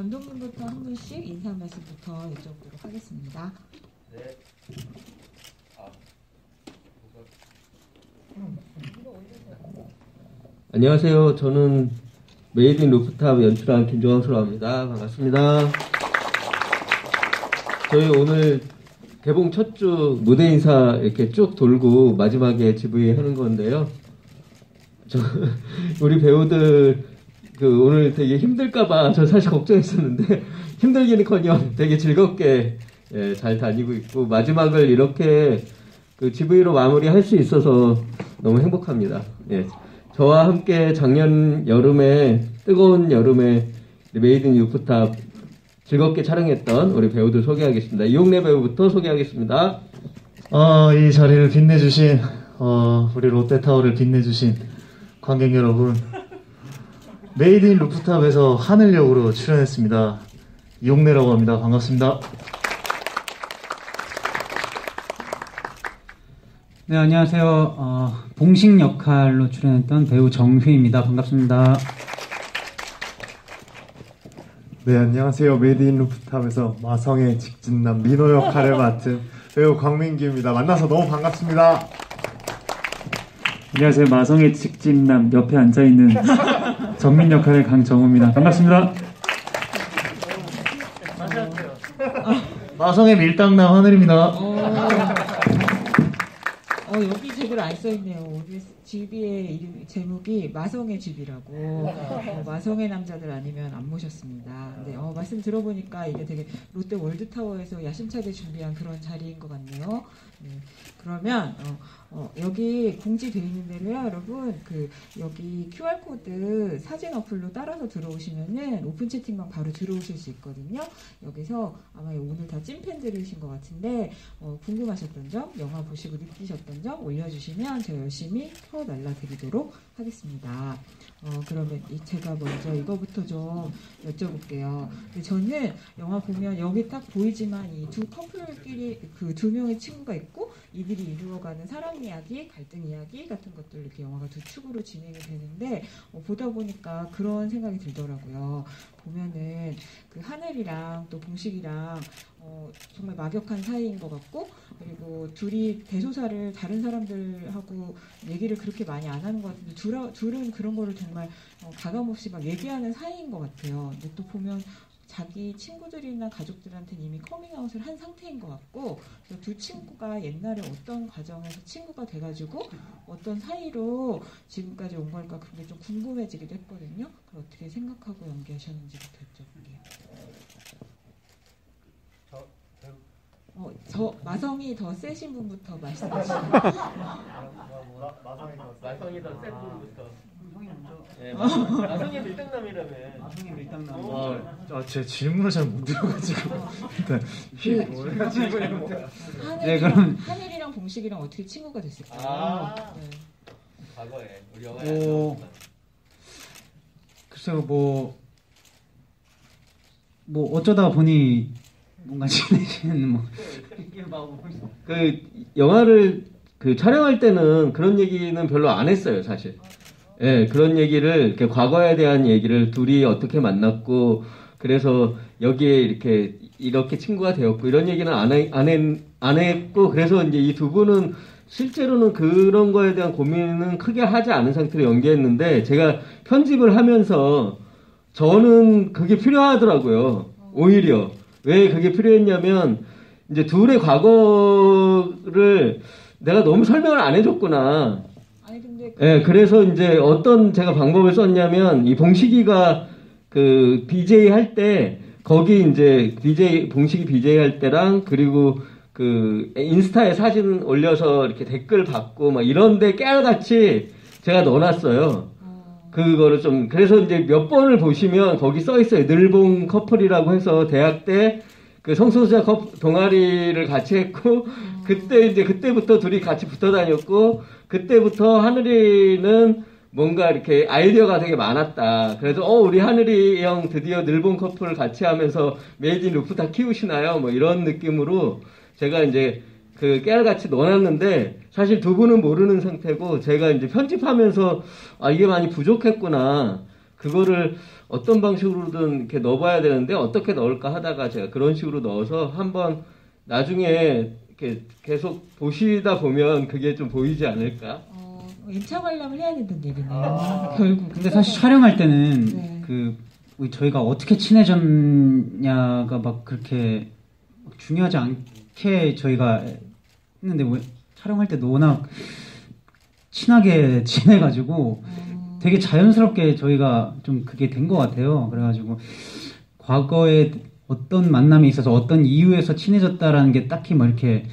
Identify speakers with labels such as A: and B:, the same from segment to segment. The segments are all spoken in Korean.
A: 감독님부터 한 분씩 인사 말씀부터 여쭤보도록 하겠습니다.
B: 네.
C: 안녕하세요. 저는 메이드 인 루프탑 연출한 김종환수라고 합니다. 반갑습니다. 저희 오늘 개봉 첫 주 무대 인사 이렇게 쭉 돌고 마지막에 GV 하는 건데요. 우리 배우들 오늘 되게 힘들까봐 저 사실 걱정했었는데 힘들기는커녕 되게 즐겁게 잘 다니고 있고 마지막을 이렇게 GV로 마무리할 수 있어서 너무 행복합니다. 저와 함께 작년 여름에 뜨거운 여름에 메이드 인 루프탑 즐겁게 촬영했던 우리 배우들 소개하겠습니다. 이용래 배우부터 소개하겠습니다.
D: 이 자리를 빛내주신 우리 롯데타워를 빛내주신 관객 여러분, 메이드 인 루프탑에서 하늘 역으로 출연했습니다. 이용래라고 합니다. 반갑습니다.
E: 네, 안녕하세요. 봉식 역할로 출연했던 배우 정휘입니다. 반갑습니다.
F: 네, 안녕하세요. 메이드 인 루프탑에서 마성의 직진남 민호 역할을 맡은 배우 광민기입니다. 만나서 너무 반갑습니다.
G: 안녕하세요. 마성의 직진남 옆에 앉아있는 정민 역할의 강정우입니다. 반갑습니다.
D: 마성의 밀당남 하늘입니다.
A: 여기 제대로 안 써있네요. 우리 GB의 이름, 제목이 마성의 집이라고. 마성의 남자들 아니면 안 모셨습니다. 근데 말씀 들어보니까 이게 되게 롯데 월드타워에서 야심차게 준비한 그런 자리인 것 같네요. 그러면 여기 공지되어 있는 대로요, 여러분. 여기 QR코드 사진 어플로 따라서 들어오시면은 오픈 채팅방 바로 들어오실 수 있거든요. 여기서 아마 오늘 다 찐팬들이신 것 같은데 궁금하셨던 점, 영화 보시고 느끼셨던 점 올려주시면 제가 열심히 펴 날라드리도록 하겠습니다. 그러면 제가 먼저 이거부터 좀 여쭤볼게요. 저는 영화 보면 여기 딱 보이지만 이 두 커플끼리 두 명의 친구가 있고 이들이 이루어가는 사랑 이야기, 갈등 이야기 같은 것들 이렇게 영화가 두 축으로 진행이 되는데 보다 보니까 그런 생각이 들더라고요. 보면은 하늘이랑 또 봉식이랑 정말 막역한 사이인 것 같고 그리고 둘이 대소사를 다른 사람들하고 얘기를 그렇게 많이 안 하는 것 같은데 둘은 그런 거를 정말 가감없이 막 얘기하는 사이인 것 같아요. 근데 또 보면 자기 친구들이나 가족들한테는 이미 커밍아웃을 한 상태인 것 같고 그래서 두 친구가 옛날에 어떤 과정에서 친구가 돼가지고 어떤 사이로 지금까지 온 걸까 그게 좀 궁금해지기도 했거든요. 그걸 어떻게 생각하고 연기하셨는지부터 여쭤볼게요. 저 마성이 더 세신 분부터 말씀하시죠.
B: 마성이 더 센 분부터. 마성의 밀당남이라며.
E: 마성의 밀당남.
D: 제 질문을 잘 못 들어가지고 일단
A: 질문이
E: 그럼
A: 하늘이랑 봉식이랑 어떻게 친구가 됐을까요?
B: 과거에 우리 영화에
E: 글쎄요, 뭐 어쩌다 보니 뭔가 친해지는
C: 영화를 촬영할 때는 그런 얘기는 별로 안 했어요, 사실. 그런 얘기를 이렇게 과거에 대한 얘기를 둘이 어떻게 만났고 그래서 여기에 이렇게 친구가 되었고 이런 얘기는 안 했고 그래서 이제 이 두 분은 실제로는 그런 거에 대한 고민은 크게 하지 않은 상태로 연기했는데 제가 편집을 하면서 저는 그게 필요하더라고요. 오히려 왜 그게 필요했냐면 이제 둘의 과거를 내가 너무 설명을 안 해줬구나. 그래서 이제 어떤 제가 방법을 썼냐면 이 봉식이가 BJ 할 때 거기 이제 봉식이 BJ 할 때랑 그리고 인스타에 사진 올려서 이렇게 댓글 받고 막 이런데 깨알같이 제가 넣어놨어요. 그거를 좀 그래서 이제 몇 번을 보시면 거기 써 있어요. 늘봉 커플이라고 해서 대학 때 성소수자 동아리를 같이 했고 그때부터 둘이 같이 붙어 다녔고 그때부터 하늘이는 뭔가 이렇게 아이디어가 되게 많았다. 그래서 우리 하늘이 형 드디어 늘봉 커플 같이 하면서 메이드 인 루프탑 키우시나요? 뭐 이런 느낌으로 제가 이제 깨알같이 넣어놨는데 사실 두 분은 모르는 상태고 제가 이제 편집하면서 이게 많이 부족했구나. 그거를 어떤 방식으로든 이렇게 넣어봐야 되는데 어떻게 넣을까 하다가 제가 그런 식으로 넣어서 한번 나중에 이렇게 계속 보시다 보면 그게 좀 보이지 않을까?
A: 1차 관람을 해야 된다는 얘기네요. 결국.
E: 근데 사실 촬영할 때는
A: 네.
E: 저희가 어떻게 친해졌냐가 막 그렇게 중요하지 않게 저희가 했는데 촬영할 때도 워낙 친하게 지내가지고 되게 자연스럽게 저희가 좀 그게 된 것 같아요. 그래가지고 과거에 어떤 만남이 있어서 어떤 이유에서 친해졌다라는 게 딱히 뭐 이렇게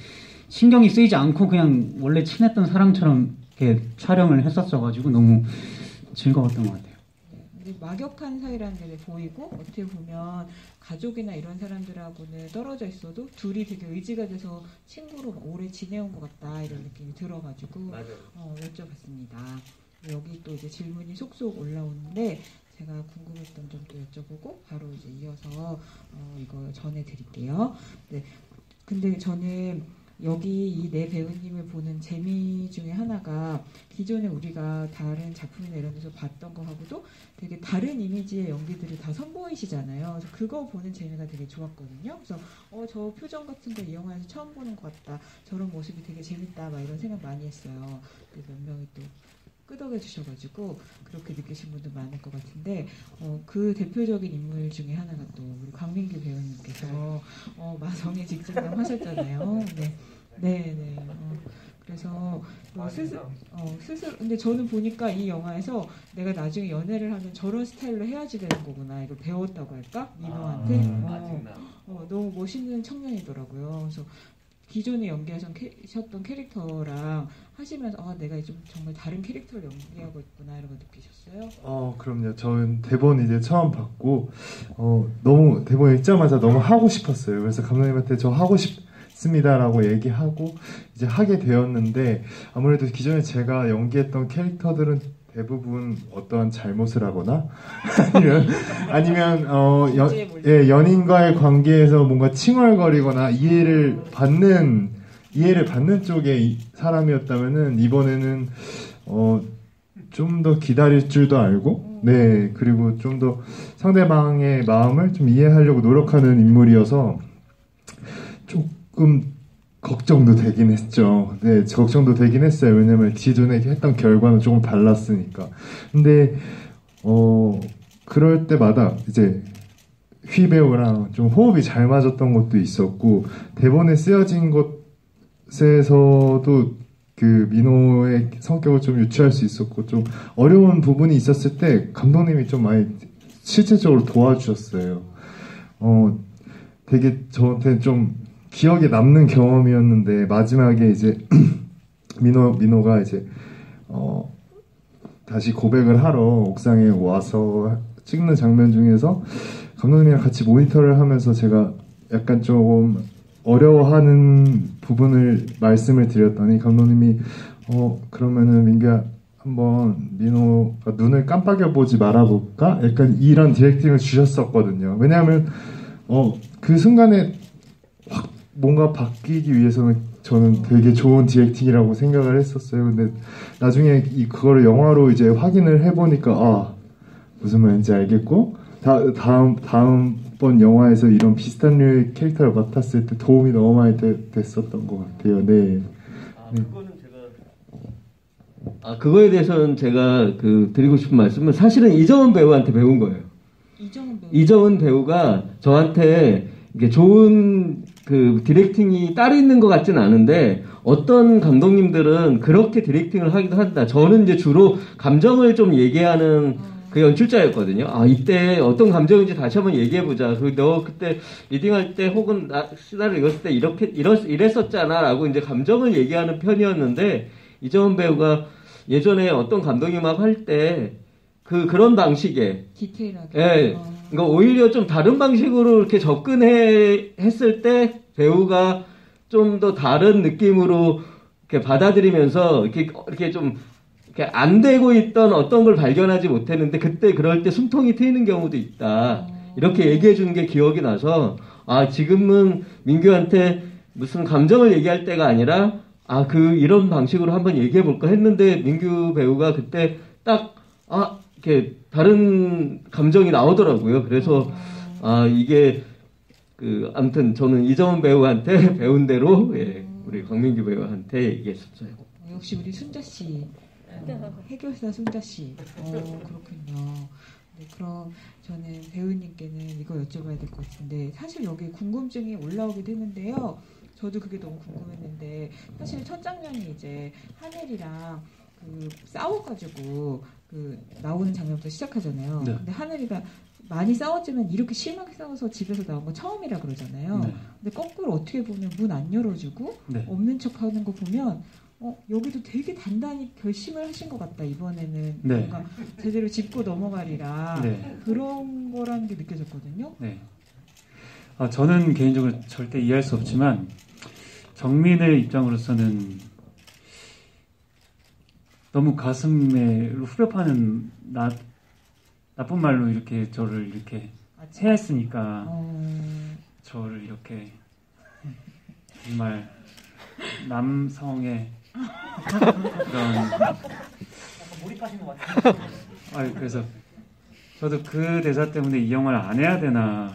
E: 신경이 쓰이지 않고 그냥 원래 친했던 사람처럼 이렇게 촬영을 했었어가지고 너무 즐거웠던 것 같아요.
A: 막역한 사이라는 게 보이고 어떻게 보면 가족이나 이런 사람들하고는 떨어져 있어도 둘이 되게 의지가 돼서 친구로 오래 지내온 것 같다 이런 느낌이 들어가지고 여쭤봤습니다. 여기 또 이제 질문이 속속 올라오는데 제가 궁금했던 점도 여쭤보고 바로 이제 이어서 이거 전해드릴게요. 네, 근데 저는 여기 이 네 배우님을 보는 재미 중에 하나가 기존에 우리가 다른 작품이나 이런 데서 봤던 거하고도 되게 다른 이미지의 연기들이 다 선보이시잖아요. 그래서 그거 보는 재미가 되게 좋았거든요. 그래서 저 표정 같은 거 이 영화에서 처음 보는 것 같다. 저런 모습이 되게 재밌다. 막 이런 생각 많이 했어요. 몇 명이 또 끄덕여 주셔가지고 그렇게 느끼신 분도 많을 것 같은데 그 대표적인 인물 중에 하나가 또 우리 광민규 배우님께서 마성의 직진남 하셨잖아요. 네. 그래서 스스로 근데 저는 보니까 이 영화에서 내가 나중에 연애를 하면 저런 스타일로 해야지 되는 거구나 이걸 배웠다고 할까 민호한테 너무 멋있는 청년이더라고요. 그래서 기존에 연기하셨던 캐릭터랑 하시면서 내가 좀 정말 다른 캐릭터를 연기하고 있구나 이런 거 느끼셨어요?
F: 그럼요. 저는 대본 이제 처음 받고 너무 대본 읽자마자 너무 하고 싶었어요. 그래서 감독님한테 저 하고 싶습니다라고 얘기하고 이제 하게 되었는데 아무래도 기존에 제가 연기했던 캐릭터들은 대부분 어떠한 잘못을 하거나 아니면 연인과의 관계에서 뭔가 칭얼거리거나 이해를 받는 쪽의 사람이었다면은 이번에는 좀 더 기다릴 줄도 알고 그리고 좀 더 상대방의 마음을 좀 이해하려고 노력하는 인물이어서 조금 걱정도 되긴 했죠. 네, 걱정도 되긴 했어요. 왜냐면 기존에 했던 결과는 조금 달랐으니까. 근데 그럴 때마다 이제 휘 배우랑 좀 호흡이 잘 맞았던 것도 있었고 대본에 쓰여진 것에서도 그 민호의 성격을 좀 유추할 수 있었고 좀 어려운 부분이 있었을 때 감독님이 좀 많이 실질적으로 도와주셨어요. 되게 저한테 좀 기억에 남는 경험이었는데 마지막에 이제 민호가 이제 다시 고백을 하러 옥상에 와서 찍는 장면 중에서 감독님이랑 같이 모니터를 하면서 제가 약간 조금 어려워하는 부분을 말씀을 드렸더니 감독님이 그러면은 민규야 한번 민호가 눈을 깜빡여 보지 말아볼까? 약간 이런 디렉팅을 주셨었거든요. 왜냐하면 그 순간에 확 뭔가 바뀌기 위해서는 저는 되게 좋은 디렉팅이라고 생각을 했었어요. 근데 나중에 그거를 영화로 이제 확인을 해보니까 무슨 말인지 알겠고 다음번 영화에서 이런 비슷한 류의 캐릭터를 맡았을 때 도움이 너무 많이 됐었던 것 같아요. 네.
B: 그거는 제가
C: 그거에 대해서는 제가 드리고 싶은 말씀은 사실은 이정은 배우한테 배운 거예요. 이정은 배우가 저한테 이게 좋은 디렉팅이 따로 있는 것 같지는 않은데 어떤 감독님들은 그렇게 디렉팅을 하기도 한다. 저는 이제 주로 감정을 좀 얘기하는 그 연출자였거든요. 이때 어떤 감정인지 다시 한번 얘기해보자. 그리고 너 그때 리딩할 때 혹은 시나리오 읽었을 때 이랬었잖아 라고 이제 감정을 얘기하는 편이었는데 이정은 배우가 예전에 어떤 감독님하고 할 때 그런 방식에
A: 디테일하게
C: 그러니까 오히려 좀 다른 방식으로 이렇게 했을 때 배우가 좀 더 다른 느낌으로 이렇게 받아들이면서 이렇게 좀 이렇게 안 되고 있던 어떤 걸 발견하지 못했는데 그때 그럴 때 숨통이 트이는 경우도 있다. 이렇게 얘기해 주는 게 기억이 나서 지금은 민규한테 무슨 감정을 얘기할 때가 아니라 이런 방식으로 한번 얘기해 볼까 했는데 민규 배우가 그때 딱 이렇게 다른 감정이 나오더라고요. 그래서 이게 아무튼 저는 이정은 배우한테 배운 대로 우리 강민규 배우한테 얘기했었어요.
A: 역시 우리 순자 씨, 해결사 순자 씨. 그렇군요. 네, 그럼 저는 배우님께는 이거 여쭤봐야 될 것 같은데 사실 여기 궁금증이 올라오기도 했는데요. 저도 그게 너무 궁금했는데 사실 첫 장면이 이제 하늘이랑 싸워가지고 나오는 장면부터 시작하잖아요.
E: 네.
A: 근데 하늘이가 많이 싸웠지만 이렇게 심하게 싸워서 집에서 나온 거 처음이라 그러잖아요.
E: 네.
A: 근데 거꾸로 어떻게 보면 문 안 열어주고
E: 네.
A: 없는 척하는 거 보면 여기도 되게 단단히 결심을 하신 것 같다. 이번에는
E: 네.
A: 뭔가 제대로 짚고 넘어가리라
E: 네.
A: 그런 거라는 게 느껴졌거든요.
E: 네. 저는 개인적으로 절대 이해할 수 없지만 정민의 입장으로서는 너무 가슴에 후벼 파는 나쁜 말로 이렇게 저를 이렇게 해했으니까 저를 이렇게 정말 남성의 그런
B: 몰입하신 것 같아요.
E: 그래서 저도 그 대사 때문에 이 영화를 안 해야 되나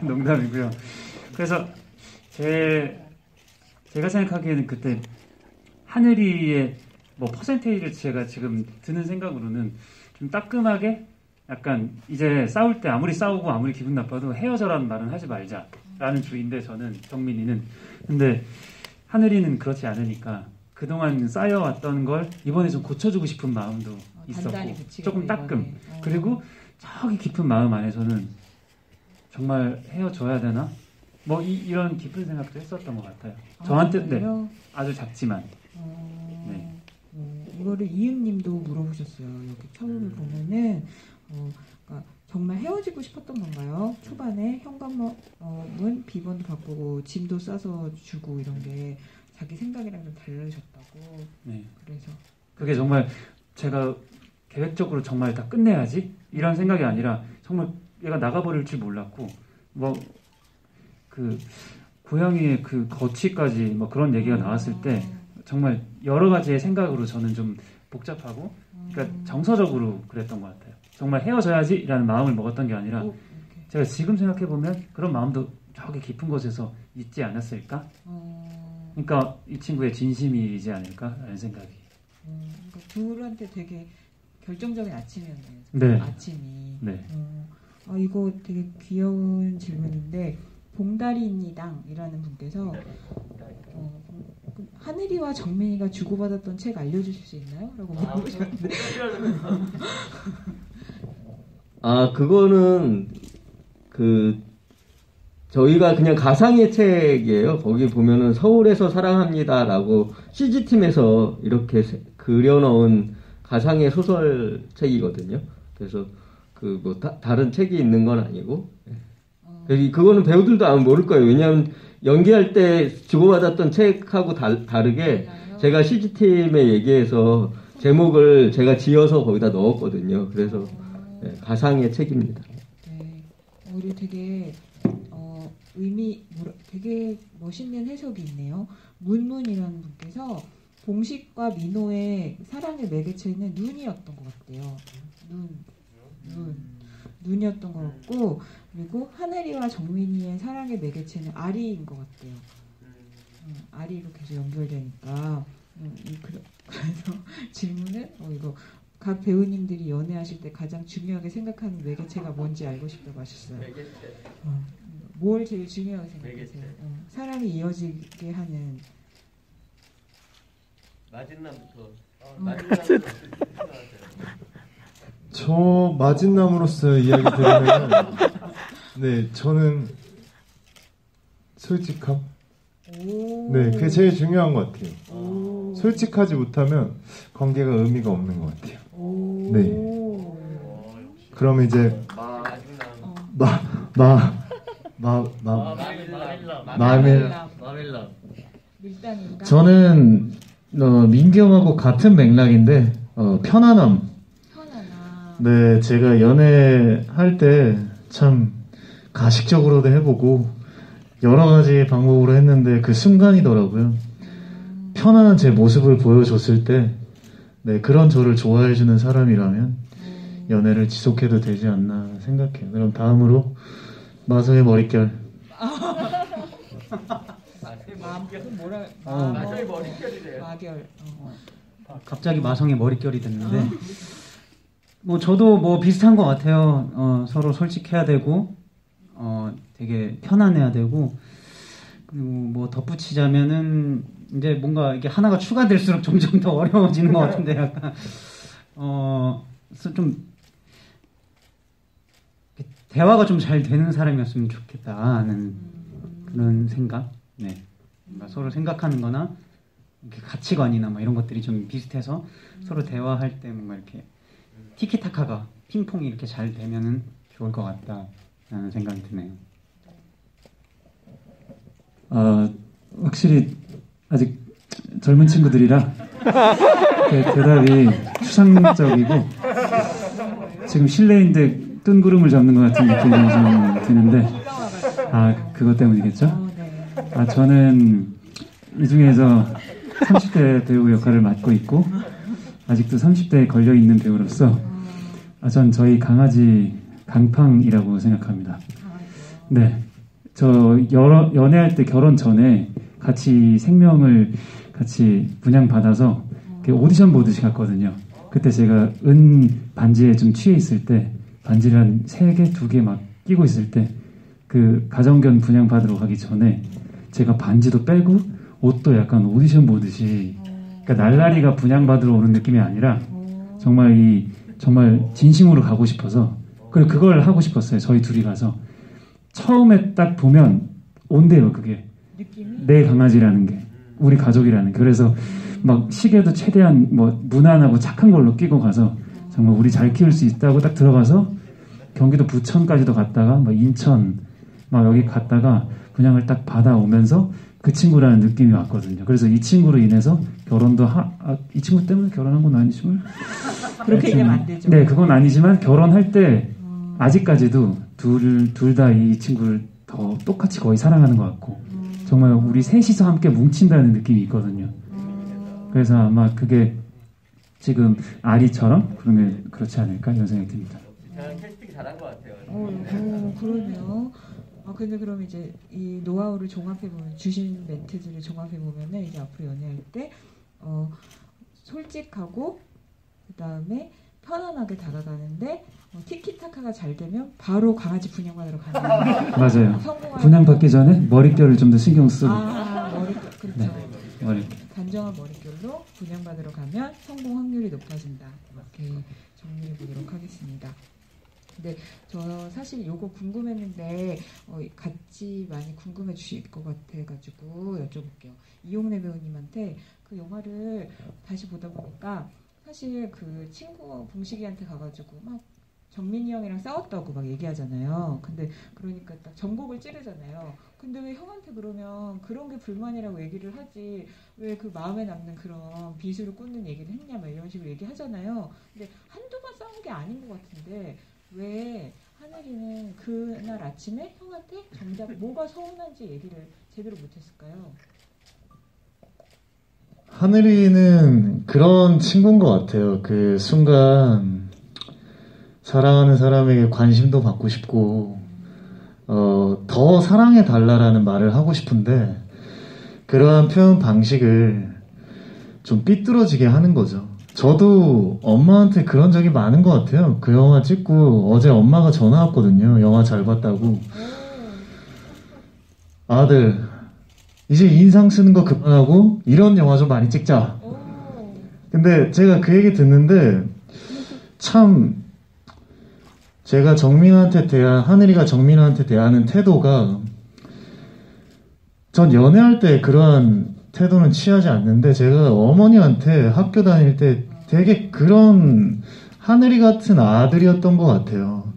E: 농담이고요. 그래서 제가 생각하기에는 그때 하늘이의 퍼센테이지를 제가 지금 드는 생각으로는 좀 따끔하게 약간 이제 싸울 때 아무리 싸우고 아무리 기분 나빠도 헤어져라는 말은 하지 말자라는 주의인데 저는 정민이는 근데 하늘이는 그렇지 않으니까 그동안 쌓여왔던 걸 이번에 좀 고쳐주고 싶은 마음도 있었고 조금 따끔 그리고 저기 깊은 마음 안에서는 정말 헤어져야 되나? 이런 깊은 생각도 했었던 것 같아요. 저한테 네, 아주 작지만 네.
A: 이거를 이응님도 물어보셨어요. 여기 처음에 보면은 그러니까 정말 헤어지고 싶었던 건가요? 초반에 현관문 비번도 바꾸고 짐도 싸서 주고 이런 게 자기 생각이랑 좀 다르셨다고.
E: 네.
A: 그래서
E: 그게 정말 제가 계획적으로 정말 다 끝내야지 이런 생각이 아니라 정말 얘가 나가버릴 줄 몰랐고 고양이의 그 거취까지 그런 얘기가 나왔을 때 정말 여러 가지의 생각으로 저는 좀 복잡하고 그러니까 정서적으로 그랬던 것 같아요. 정말 헤어져야지라는 마음을 먹었던 게 아니라 제가 지금 생각해 보면 그런 마음도 저기 깊은 곳에서 있지 않았을까? 그러니까 이 친구의 진심이지 않을까라는 생각이.
A: 그러니까 둘한테 되게 결정적인 아침이었네요.
E: 네.
A: 아침이.
E: 네.
A: 이거 되게 귀여운 질문인데 봉다리니당이라는 분께서 하늘이와 정민이가 주고받았던 책 알려주실 수 있나요? 라고 물어보셨는데
C: 그거는 저희가 그냥 가상의 책이에요. 거기 보면은 서울에서 사랑합니다라고 CG팀에서 이렇게 그려놓은 가상의 소설책이거든요. 그래서 다른 책이 있는 건 아니고 그거는 배우들도 아마 모를 거예요. 왜냐하면 연기할 때 주고받았던 책하고 다르게 제가 CG팀에 얘기해서 제목을 제가 지어서 거기다 넣었거든요. 그래서 가상의 책입니다.
A: 네, 오히려 되게 되게 멋있는 해석이 있네요. 문문이라는 분께서 봉식과 민호의 사랑의 매개체는 눈이었던 것 같아요. 눈이었던 것 같고 그리고 하늘이와 정민이의 사랑의 매개체는 아리인 것 같아요. 아리로 계속 연결되니까 그래서 질문은 이거 각 배우님들이 연애하실 때 가장 중요하게 생각하는 매개체가 뭔지 알고 싶다고 하셨어요.
B: 매개체.
A: 뭘 제일 중요하게 생각하세요? 사랑이 이어지게 하는
B: 마진남부터. 마진남부터 생각하세요.
F: 저 마진남으로서 이야기 드리면 네 저는 솔직함. 네 그게 제일 중요한 것 같아요. 솔직하지 못하면 관계가 의미가 없는 것 같아요. 네. 그러면 이제
D: 저는 민경하고 같은 맥락인데 편안함. 네, 제가 연애할 때 참 가식적으로도 해보고 여러 가지 방법으로 했는데 그 순간이더라고요. 편안한 제 모습을 보여줬을 때, 네, 그런 저를 좋아해주는 사람이라면 연애를 지속해도 되지 않나 생각해요. 그럼 다음으로 마성의 머릿결.
B: 마성의 머릿결이래요.
A: 마결.
E: 갑자기 마성의 머릿결이 됐는데 뭐 저도 뭐 비슷한 것 같아요. 서로 솔직해야 되고 되게 편안해야 되고 그리고 뭐 덧붙이자면은 이제 뭔가 이게 하나가 추가될수록 점점 더 어려워지는 것 같은데 약간 그래서 좀 대화가 좀 잘 되는 사람이었으면 좋겠다 하는 그런 생각. 네. 뭔가 서로 생각하는 거나 이렇게 가치관이나 뭐 이런 것들이 좀 비슷해서 서로 대화할 때 뭔가 이렇게 티키타카가 핑퐁이 이렇게 잘 되면은 좋을 것 같다라는 생각이 드네요.
G: 확실히 아직 젊은 친구들이라 대답이 추상적이고 지금 실내인데 뜬구름을 잡는 것 같은 느낌이 좀 드는데 그것 때문이겠죠? 저는 이 중에서 30대 배우 역할을 맡고 있고 아직도 30대에 걸려있는 배우로서 전 저희 강아지 강팡이라고 생각합니다. 네, 저 연애할 때 결혼 전에 같이 생명을 같이 분양받아서 오디션 보듯이 갔거든요. 그때 제가 은 반지에 좀 취해 있을 때 반지를 한 3개, 2개 막 끼고 있을 때 그 가정견 분양받으러 가기 전에 제가 반지도 빼고 옷도 약간 오디션 보듯이 그러니까 날라리가 분양받으러 오는 느낌이 아니라 정말 정말 진심으로 가고 싶어서 그걸 하고 싶었어요. 저희 둘이 가서 처음에 딱 보면 온대요. 그게 내 강아지라는 게 우리 가족이라는 게. 그래서 막 시계도 최대한 뭐 무난하고 착한 걸로 끼고 가서 정말 우리 잘 키울 수 있다고 딱 들어가서 경기도 부천까지도 갔다가 막 인천 막 여기 갔다가 분양을 딱 받아오면서 그 친구라는 느낌이 왔거든요. 그래서 이 친구로 인해서 결혼도 이 친구 때문에 결혼한 건 아니지만
A: 그렇게 얘기하면 안 되죠.
G: 네, 그건 아니지만 결혼할 때 아직까지도 둘 다 이 친구를 더 똑같이 거의 사랑하는 것 같고 정말 우리 셋이서 함께 뭉친다는 느낌이 있거든요. 그래서 아마 그게 지금 아리처럼 그러면 그렇지 않을까 이런 생각이 듭니다.
B: 캐스팅 잘한 것 같아요.
A: 그러네요. 근데 그럼 이제 이 노하우를 종합해보면 주신 멘트들을 종합해보면은 이제 앞으로 연애할 때 솔직하고 그 다음에 편안하게 다가가는데 티키타카가 잘 되면 바로 강아지 분양받으러 가는
G: 맞아요. 분양받기 전에 머릿결을 좀 더 신경 쓰고
A: 머릿결 그렇죠.
G: 네, 머릿결.
A: 단정한 머릿결로 분양받으러 가면 성공 확률이 높아진다. 이렇게 정리해 보도록 하겠습니다. 근데 저 사실 요거 궁금했는데 같이 많이 궁금해 주실 것 같아가지고 여쭤볼게요. 이용래 배우님한테 그 영화를 다시 보다 보니까 사실 그 친구 봉식이한테 가가지고 막 정민이 형이랑 싸웠다고 막 얘기하잖아요. 근데 그러니까 딱 전곡을 찌르잖아요. 근데 왜 형한테 그러면 그런 게 불만이라고 얘기를 하지 왜 그 마음에 남는 그런 비수를 꽂는 얘기를 했냐 막 이런 식으로 얘기하잖아요. 근데 한두 번 싸운 게 아닌 것 같은데 왜 하늘이는 그날 아침에 형한테 정작 뭐가 서운한지 얘기를 제대로 못했을까요?
D: 하늘이는 그런 친구인 것 같아요. 그 순간 사랑하는 사람에게 관심도 받고 싶고 더 사랑해 달라라는 말을 하고 싶은데 그러한 표현 방식을 좀 삐뚤어지게 하는 거죠. 저도 엄마한테 그런 적이 많은 것 같아요. 그 영화 찍고 어제 엄마가 전화 왔거든요. 영화 잘 봤다고. 아들 이제 인상 쓰는 거 그만하고 이런 영화 좀 많이 찍자. 근데 제가 그 얘기 듣는데 참 제가 하늘이가 정민한테 대하는 태도가 전 연애할 때 그러한 태도는 취하지 않는데 제가 어머니한테 학교 다닐 때 되게 그런 하늘이 같은 아들이었던 것 같아요.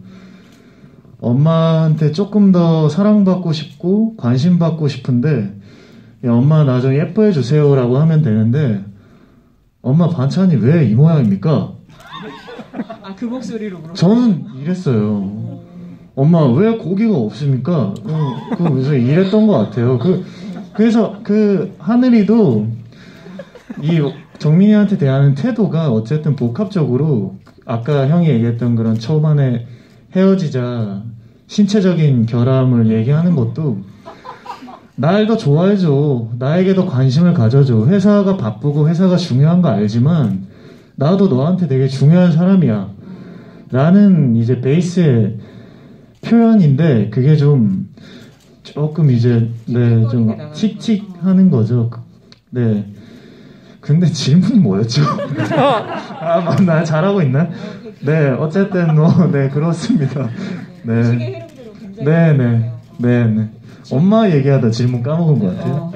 D: 엄마한테 조금 더 사랑받고 싶고 관심받고 싶은데 야, 엄마 나 좀 예뻐해 주세요 라고 하면 되는데 엄마 반찬이 왜 이 모양입니까?
A: 그 목소리로 물어보고
D: 저는 이랬어요. 엄마 왜 고기가 없습니까? 그래서 이랬던 것 같아요. 그래서 그 하늘이도 이 정민이한테 대하는 태도가 어쨌든 복합적으로 아까 형이 얘기했던 그런 초반에 헤어지자 신체적인 결함을 얘기하는 것도 날 더 좋아해줘. 나에게 더 관심을 가져줘. 회사가 바쁘고 회사가 중요한 거 알지만 나도 너한테 되게 중요한 사람이야. 라는 이제 베이스의 표현인데 그게 좀 조금 이제 네, 좀 칙칙하는 거죠. 네. 근데 질문이 뭐였죠? 아, 맞나? 잘하고 있나? 네, 어쨌든 뭐, 네, 그렇습니다. 네. 네. 엄마 얘기하다 질문 까먹은 것 같아요.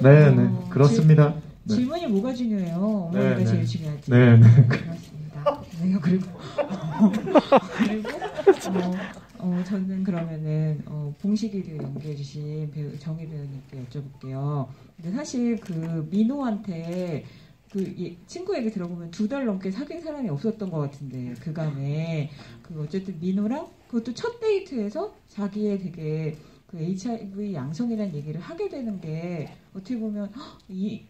D: 네, 그렇습니다. 네.
A: 질문이 뭐가 중요해요? 어머니가 제일 중요하지.
D: 네.
A: 그렇습니다. 네, 그리고 저는 그러면은 봉식이를 연기해주신 배우 정희 배우님께 여쭤볼게요. 근데 사실 그 민호한테 친구 얘기 들어보면 2달 넘게 사귄 사람이 없었던 것 같은데 그간에 어쨌든 민호랑 그것도 첫 데이트에서 자기의 되게 그 HIV 양성이라는 얘기를 하게 되는 게 어떻게 보면 우리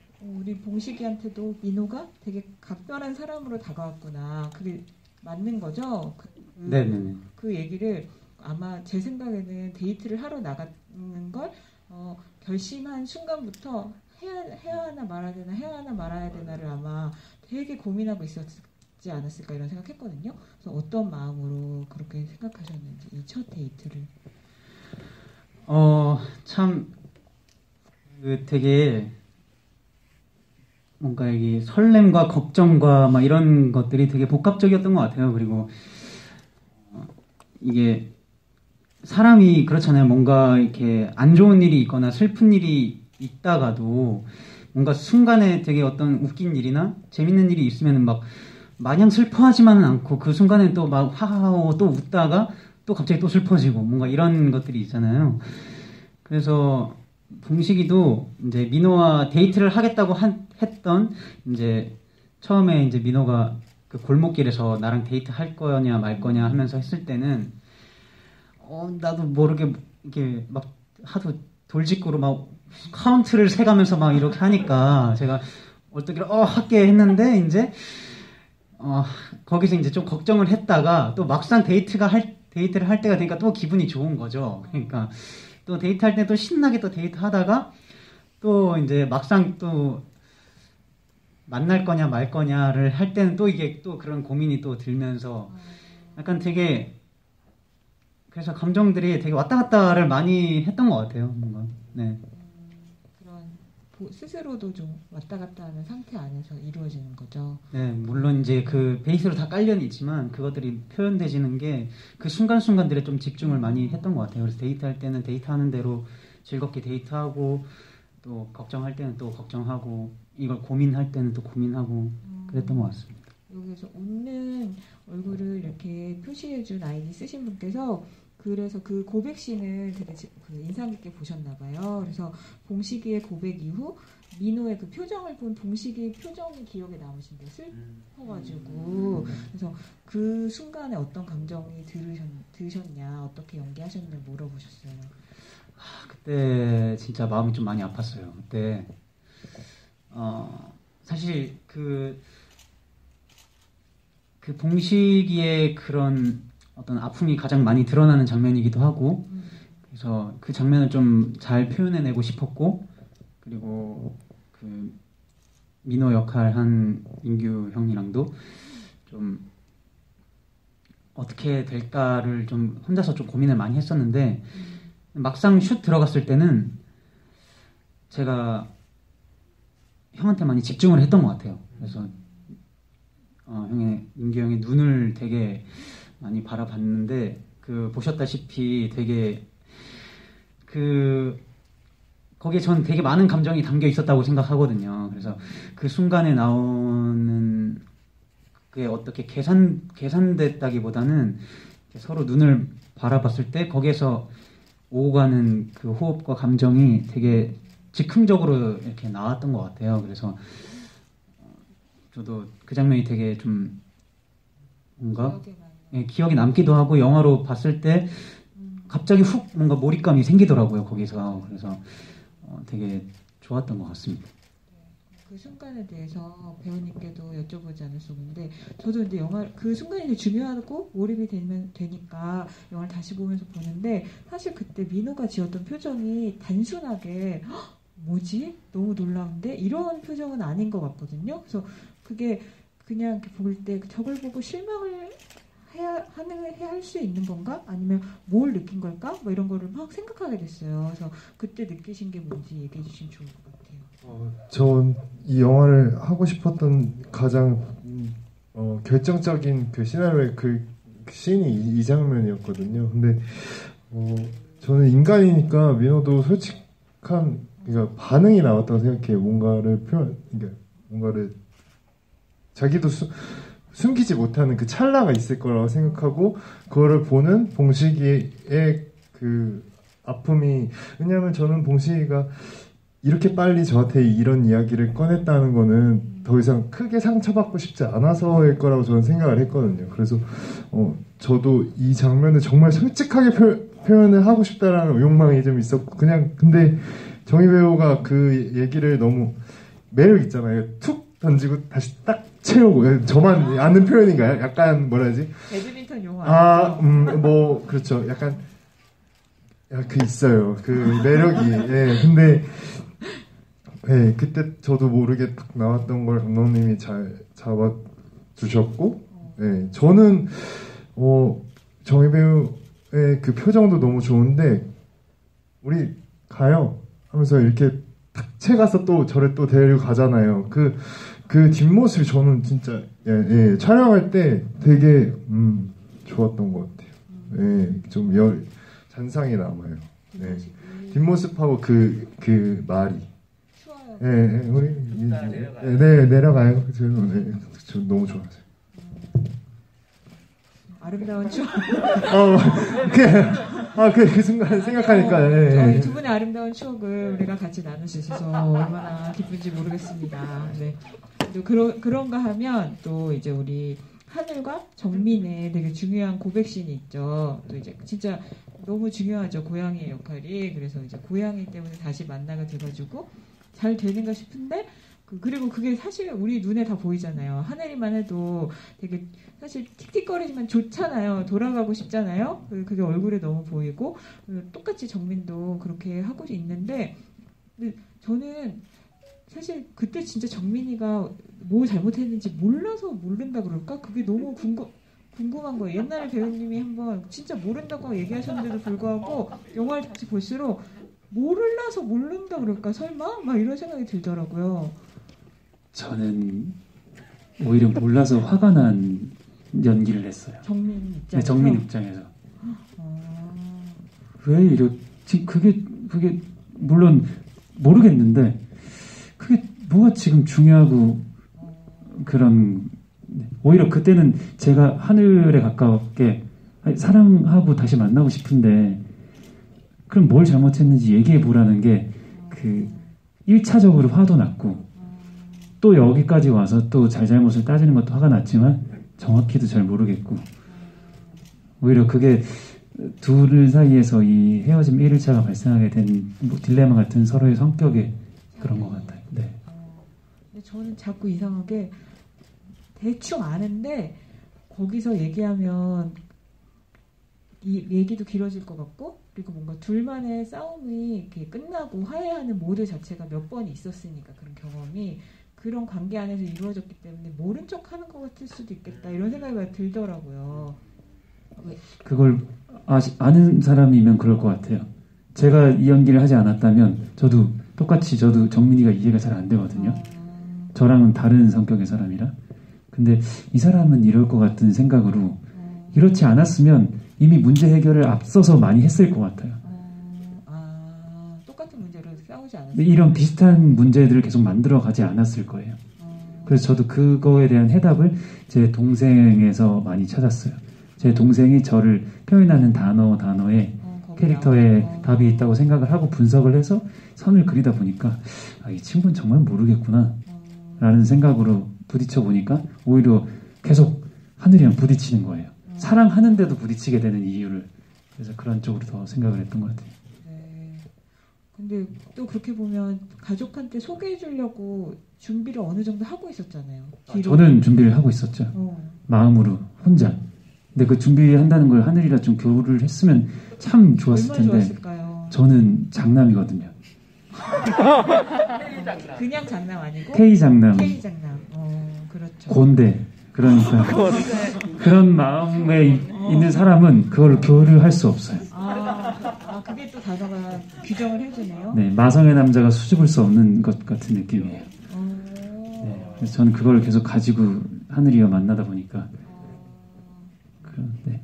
A: 봉식이한테도 민호가 되게 각별한 사람으로 다가왔구나. 그게 맞는 거죠?
E: 네네네.
A: 그 얘기를 아마 제 생각에는 데이트를 하러 나가는 걸 결심한 순간부터 해야 하나 말아야 되나를 아마 되게 고민하고 있었지 않았을까 이런 생각했거든요. 그래서 어떤 마음으로 그렇게 생각하셨는지 이 첫 데이트를.
E: 참 되게 뭔가 이게 설렘과 걱정과 막 이런 것들이 되게 복합적이었던 것 같아요. 그리고 이게 사람이 그렇잖아요. 뭔가 이렇게 안 좋은 일이 있거나 슬픈 일이 있다가도 뭔가 순간에 되게 어떤 웃긴 일이나 재밌는 일이 있으면 막 마냥 슬퍼하지만은 않고 그 순간에 또 막 하하하고 또 웃다가 또 갑자기 또 슬퍼지고 뭔가 이런 것들이 있잖아요. 그래서 봉식이도 이제 민호와 데이트를 하겠다고 했던 이제 처음에 이제 민호가 그 골목길에서 나랑 데이트 할 거냐 말 거냐 하면서 했을 때는 나도 모르게 이렇게 막 하도 돌직구로 막 카운트를 세가면서 막 이렇게 하니까 제가 얼떨결에 할게 했는데 이제 거기서 이제 좀 걱정을 했다가 또 막상 데이트를 할 때가 되니까 또 기분이 좋은 거죠. 그러니까 또 데이트할 때 또 신나게 또 데이트하다가 또 이제 막상 또 만날 거냐 말 거냐를 할 때는 또 이게 또 그런 고민이 또 들면서 약간 되게 그래서 감정들이 되게 왔다 갔다를 많이 했던 것 같아요. 뭔가. 네.
A: 그런 스스로도 좀 왔다 갔다 하는 상태 안에서 이루어지는 거죠.
E: 네, 물론 이제 그 베이스로 다 깔려는 있지만 그것들이 표현되지는 게 그 순간순간들에 좀 집중을 많이 했던 것 같아요. 그래서 데이트할 때는 데이트하는 대로 즐겁게 데이트하고 또 걱정할 때는 또 걱정하고 이걸 고민할 때는 또 고민하고 그랬던 것 같습니다.
A: 여기서 웃는 얼굴을 이렇게 표시해준 아이디 쓰신 분께서 그래서 그 고백씬을 되게 인상 깊게 보셨나 봐요. 그래서 봉식이의 고백 이후 민호의 그 표정을 본 봉식이의 표정이 기억에 남으신대요. 슬퍼가지고. 그래서 그 순간에 어떤 감정이 드셨냐, 어떻게 연기하셨냐 물어보셨어요.
E: 그때 진짜 마음이 좀 많이 아팠어요. 그때 사실 그 봉식이의 그런 어떤 아픔이 가장 많이 드러나는 장면이기도 하고 그래서 그 장면을 좀 잘 표현해내고 싶었고 그리고 그 민호 역할 한 인규 형이랑도 좀 어떻게 될까를 좀 혼자서 좀 고민을 많이 했었는데 막상 슛 들어갔을 때는 제가 형한테 많이 집중을 했던 것 같아요. 그래서 인규 형의 눈을 되게 많이 바라봤는데 보셨다시피 되게 거기에 전 되게 많은 감정이 담겨 있었다고 생각하거든요. 그래서 그 순간에 나오는 그게 어떻게 계산됐다기보다는 서로 눈을 바라봤을 때 거기에서 오고 가는 그 호흡과 감정이 되게 즉흥적으로 이렇게 나왔던 것 같아요. 그래서 저도 그 장면이 되게 좀 뭔가 기억에 남기도 하고 영화로 봤을 때 갑자기 훅 뭔가 몰입감이 생기더라고요. 거기서. 그래서 되게 좋았던 것 같습니다.
A: 그 순간에 대해서 배우님께도 여쭤보지 않을 수 없는데 저도 근데 영화 그 순간이 되게 중요하고 몰입이 되니까 영화를 다시 보면서 보는데 사실 그때 민호가 지었던 표정이 단순하게 뭐지? 너무 놀라운데? 이런 표정은 아닌 것 같거든요. 그래서 그게 그냥 볼 때 저걸 보고 실망을 해야 할 수 있는 건가? 아니면 뭘 느낀 걸까? 뭐 이런 거를 막 생각하게 됐어요. 그래서 그때 느끼신 게 뭔지 얘기해 주시면 좋을 것 같아요.
F: 전 이 영화를 하고 싶었던 가장 결정적인 그 시나리오의 그 씬이 이 장면이었거든요. 근데 저는 인간이니까 민호도 솔직한 그러니까 반응이 나왔다고 생각해요. 뭔가를 자기도 숨기지 못하는 그 찰나가 있을 거라고 생각하고 그거를 보는 봉식이의 그 아픔이 왜냐하면 저는 봉식이가 이렇게 빨리 저한테 이런 이야기를 꺼냈다는 거는 더 이상 크게 상처받고 싶지 않아서일 거라고 저는 생각을 했거든요. 그래서 저도 이 장면을 정말 솔직하게 표현을 하고 싶다라는 욕망이 좀 있었고 그냥 근데 정희 배우가 그 얘기를 너무 매력 있잖아요. 툭 던지고 다시 딱 채우고 저만 아는 표현인가요? 약간 뭐라 하지?
A: 배드민턴 용어
F: 뭐 그렇죠. 약간 그 있어요. 그 매력이. 예. 근데 예, 그때 저도 모르게 딱 나왔던 걸 감독님이 잘 잡아주셨고, 예, 저는 정희 배우의 그 표정도 너무 좋은데 우리 가요 하면서 이렇게 탁 채가서 또 저를 또 데리고 가잖아요. 그 뒷모습이 저는 진짜 예, 촬영할 때 되게 좋았던 것 같아요. 예, 좀 잔상이 남아요. 예, 뒷모습하고 그 말이. 예, 우리 네 내려가요. 저 너무 좋아하세요.
A: 아름다운 추억.
F: 그 순간 생각하니까.
A: 저희 두 분의 아름다운 추억을 우리가 같이 나눌 수 있어서 얼마나 기쁜지 모르겠습니다. 네. 또 그런가 하면 또 이제 우리 하늘과 정민의 되게 중요한 고백씬이 있죠. 또 이제 진짜 너무 중요하죠. 고양이의 역할이. 그래서 이제 고양이 때문에 다시 만나게 돼가지고 잘 되는가 싶은데 그리고 그게 사실 우리 눈에 다 보이잖아요. 하늘이만 해도 되게 사실 틱틱거리지만 좋잖아요. 돌아가고 싶잖아요. 그게 얼굴에 너무 보이고 똑같이 정민도 그렇게 하고 있는데 저는 사실 그때 진짜 정민이가 뭐 잘못했는지 몰라서 모른다 그럴까? 그게 너무 궁금한 거예요. 옛날에 배우님이 한번 진짜 모른다고 얘기하셨는데도 불구하고 영화를 다시 볼수록 몰라서 모른다 그럴까? 설마? 막 이런 생각이 들더라고요.
G: 저는 오히려 몰라서 화가 난 연기를 했어요.
A: 정민 입장에서?
G: 네, 정민 입장에서. 왜 이렇지? 그게 물론 모르겠는데 그게 뭐가 지금 중요하고 그런 오히려 그때는 제가 하늘에 가깝게 사랑하고 다시 만나고 싶은데 그럼 뭘 잘못했는지 얘기해보라는 게 그 1차적으로 화도 났고 또 여기까지 와서 또 잘잘못을 따지는 것도 화가 났지만 정확히도 잘 모르겠고 오히려 그게 둘 사이에서 이 헤어짐 1일차가 발생하게 된 뭐 딜레마 같은 서로의 성격에 그런 것 같아요. 네.
A: 근데 저는 자꾸 이상하게 대충 아는데 거기서 얘기하면 이 얘기도 길어질 것 같고 그리고 뭔가 둘만의 싸움이 이렇게 끝나고 화해하는 모드 자체가 몇 번 있었으니까 그런 경험이 그런 관계 안에서 이루어졌기 때문에 모른 척 하는 것 같을 수도 있겠다 이런 생각이 들더라고요.
G: 그걸 아는 사람이면 그럴 것 같아요. 제가 이 연기를 하지 않았다면 저도 정민이가 이해가 잘 안 되거든요. 저랑은 다른 성격의 사람이라. 근데 이 사람은 이럴 것 같은 생각으로 이렇지 않았으면 이미 문제 해결을 앞서서 많이 했을 것 같아요.
A: 똑같은 문제로 싸우지 않았어요.
G: 이런 비슷한 문제들을 계속 만들어가지 않았을 거예요. 그래서 저도 그거에 대한 해답을 제 동생에서 많이 찾았어요. 제 동생이 저를 표현하는 단어에 캐릭터에 답이 있다고 생각을 하고 분석을 해서 선을 그리다 보니까 이 친구는 정말 모르겠구나 라는 생각으로 부딪혀 보니까 오히려 계속 하늘이랑 부딪히는 거예요. 사랑하는데도 부딪히게 되는 이유를. 그래서 그런 쪽으로 더 생각을 했던 것 같아요.
A: 네. 근데 또 그렇게 보면 가족한테 소개해 주려고 준비를 어느 정도 하고 있었잖아요.
G: 저는 준비를 하고 있었죠. 마음으로 혼자. 근데 그 준비한다는 걸 하늘이랑 좀 교류를 했으면 참 좋았을 텐데.
A: 얼마나 좋았을까요?
G: 저는 장남이거든요.
A: 그냥 장남 아니고
G: K 장남.
A: K 장남. 그렇죠.
G: 곤대. 그러니까 그런 마음에 있는 사람은 그걸 교류할 수 없어요.
A: 그게 또 단어가 규정을 해주네요.
G: 네, 마성의 남자가 수줍을 수 없는 것 같은 느낌이에요. 네, 그래서 저는 그걸 계속 가지고 하늘이와 만나다 보니까. 네.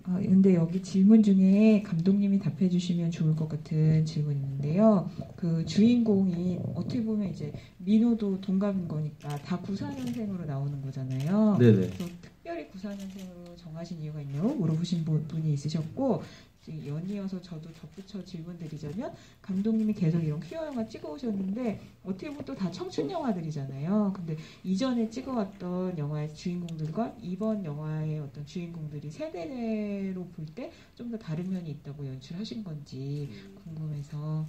A: 근데 여기 질문 중에 감독님이 답해 주시면 좋을 것 같은 질문이 있는데요. 그 주인공이 어떻게 보면 이제 민호도 동갑인 거니까 다 94년생으로 나오는 거잖아요.
C: 네네.
A: 그래서 특별히 94년생으로 정하신 이유가 있냐고 물어보신 분이 있으셨고, 연이어서 저도 덧붙여 질문드리자면, 감독님이 계속 이런 퀴어 영화 찍어오셨는데 어떻게 보면 또 다 청춘 영화들이잖아요. 근데 이전에 찍어왔던 영화의 주인공들과 이번 영화의 어떤 주인공들이 세대로 볼 때 좀 더 다른 면이 있다고 연출하신 건지 궁금해서.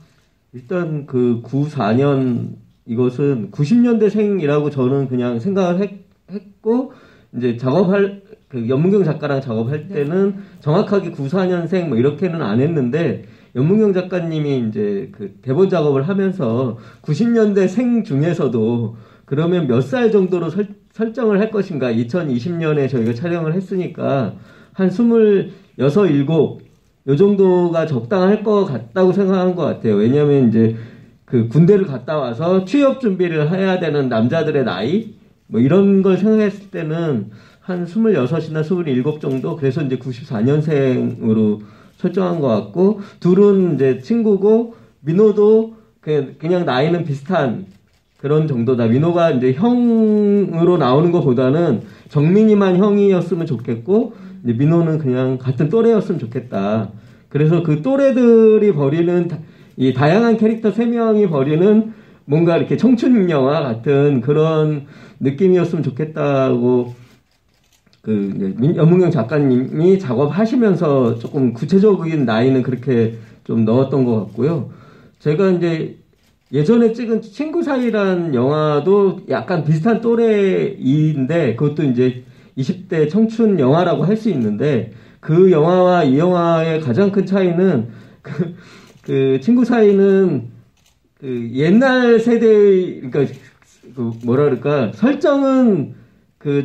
C: 일단 그 94년 이것은 90년대생이라고 저는 그냥 생각을 했고, 이제 작업할 그 연문경 작가랑 작업할 때는 정확하게 94년생 뭐 이렇게는 안 했는데, 연문경 작가님이 이제 그 대본 작업을 하면서 90년대생 중에서도 그러면 몇 살 정도로 설정을 할 것인가, 2020년에 저희가 촬영을 했으니까 한 26, 7 요 정도가 적당할 것 같다고 생각한 것 같아요. 왜냐하면 이제 그 군대를 갔다 와서 취업 준비를 해야 되는 남자들의 나이 뭐 이런 걸 생각했을 때는 한 26이나 27 정도, 그래서 이제 94년생으로 설정한 것 같고, 둘은 이제 친구고, 민호도 그냥 나이는 비슷한 그런 정도다. 민호가 이제 형으로 나오는 것보다는 정민이만 형이었으면 좋겠고, 이제 민호는 그냥 같은 또래였으면 좋겠다. 그래서 그 또래들이 벌이는 이 다양한 캐릭터 3명이 벌이는 뭔가 이렇게 청춘 영화 같은 그런 느낌이었으면 좋겠다고 연문경 작가님이 작업하시면서 조금 구체적인 나이는 그렇게 좀 넣었던 것 같고요. 제가 이제 예전에 찍은 친구 사이란 영화도 약간 비슷한 또래인데, 그것도 이제 20대 청춘 영화라고 할 수 있는데, 그 영화와 이 영화의 가장 큰 차이는 그 친구 사이는 그 옛날 세대의, 그러니까 그 뭐라 그럴까, 설정은 그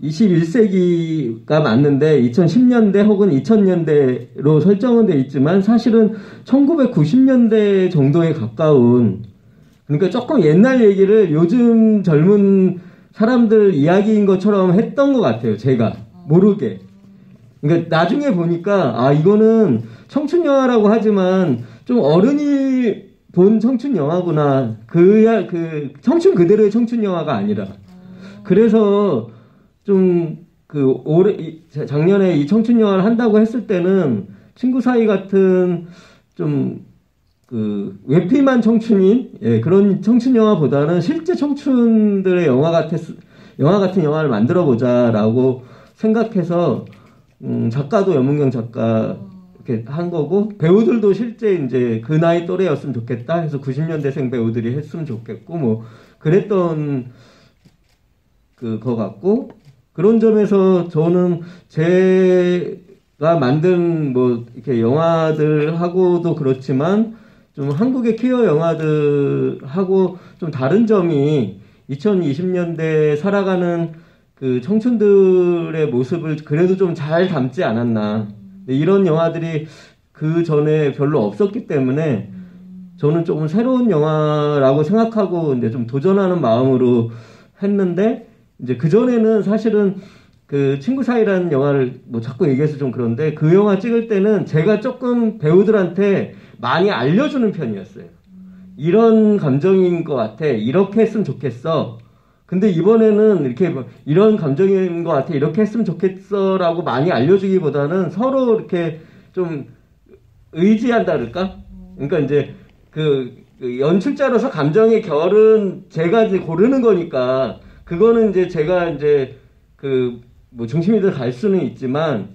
C: 21세기가 맞는데 2010년대 혹은 2000년대로 설정은 돼 있지만 사실은 1990년대 정도에 가까운, 그러니까 조금 옛날 얘기를 요즘 젊은 사람들 이야기인 것처럼 했던 것 같아요. 제가 모르게. 그러니까 나중에 보니까 이거는 청춘 영화라고 하지만 좀 어른이 본 청춘 영화구나. 그 청춘 그대로의 청춘 영화가 아니라. 그래서 좀 작년에 이 청춘 영화를 한다고 했을 때는 친구 사이 같은 좀 외피만 청춘인, 그런 청춘 영화보다는 실제 청춘들의 영화 같은 영화를 만들어 보자라고 생각해서 작가도 연문경 작가 이렇게 한 거고, 배우들도 실제 이제 그 나이 또래였으면 좋겠다 해서 90년대생 배우들이 했으면 좋겠고 뭐 그랬던 거 같고, 그런 점에서 저는 제가 만든 뭐 이렇게 영화들하고도 그렇지만 좀 한국의 퀴어 영화들하고 좀 다른 점이 2020년대 살아가는 그 청춘들의 모습을 그래도 좀 잘 담지 않았나. 이런 영화들이 그 전에 별로 없었기 때문에 저는 조금 새로운 영화라고 생각하고 이제 좀 도전하는 마음으로 했는데, 이제 그 전에는 사실은 그 친구 사이라는 영화를 뭐 자꾸 얘기해서 좀 그런데, 그 영화 찍을 때는 제가 조금 배우들한테 많이 알려주는 편이었어요. 이런 감정인 것 같아. 이렇게 했으면 좋겠어. 근데 이번에는 이렇게 이런 감정인 것 같아. 이렇게 했으면 좋겠어라고 많이 알려주기보다는 서로 이렇게 좀 의지한다 그럴까? 그러니까 이제 그 연출자로서 감정의 결은 제가 이제 고르는 거니까, 그거는 이제 제가 이제 뭐 중심이 갈 수는 있지만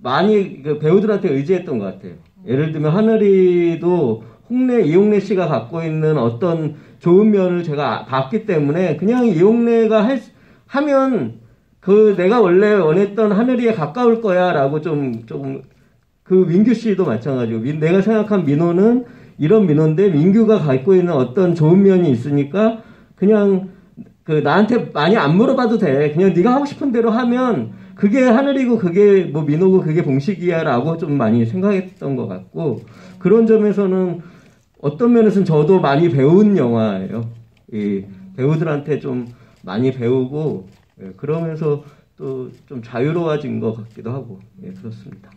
C: 많이 그 배우들한테 의지했던 것 같아요. 예를 들면 하늘이도 이용래 씨가 갖고 있는 어떤 좋은 면을 제가 봤기 때문에 그냥 이용래가 하면 내가 원래 원했던 하늘이에 가까울 거야라고 그 민규 씨도 마찬가지고 내가 생각한 민호는 이런 민호인데 민규가 갖고 있는 어떤 좋은 면이 있으니까 그냥 나한테 많이 안 물어봐도 돼. 그냥 네가 하고 싶은 대로 하면 그게 하늘이고 그게 뭐 민호고 그게 봉식이야라고 좀 많이 생각했던 것 같고 그런 점에서는 어떤 면에서는 저도 많이 배운 영화예요. 이 배우들한테 좀 많이 배우고 그러면서 또 좀 자유로워진 것 같기도 하고 그렇습니다.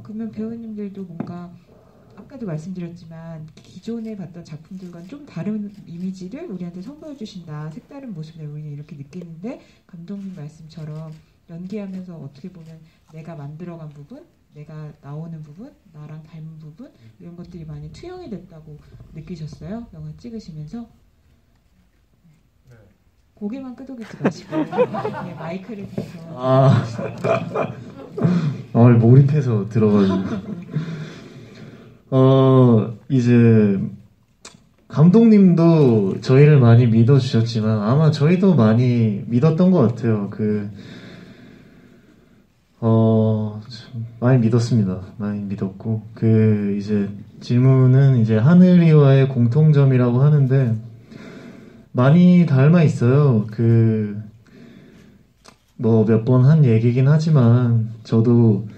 A: 그러면 배우님들도 뭔가 아까도 말씀드렸지만 기존에 봤던 작품들과는 좀 다른 이미지를 우리한테 선보여 주신다. 색다른 모습을 우리는 이렇게 느끼는데 감독님 말씀처럼 연기하면서 어떻게 보면 내가 만들어간 부분, 내가 나오는 부분, 나랑 닮은 부분 이런 것들이 많이 투영이 됐다고 느끼셨어요? 영화 찍으시면서? 고개만 끄덕이지 마시고 마이크를 대서
D: 몰입해서 들어가지고 이제 감독님도 저희를 많이 믿어주셨지만 아마 저희도 많이 믿었던 것 같아요. 많이 믿었습니다. 많이 믿었고 이제 질문은 이제 하늘이와의 공통점이라고 하는데 많이 닮아 있어요. 뭐 몇 번 한 얘기긴 하지만 저도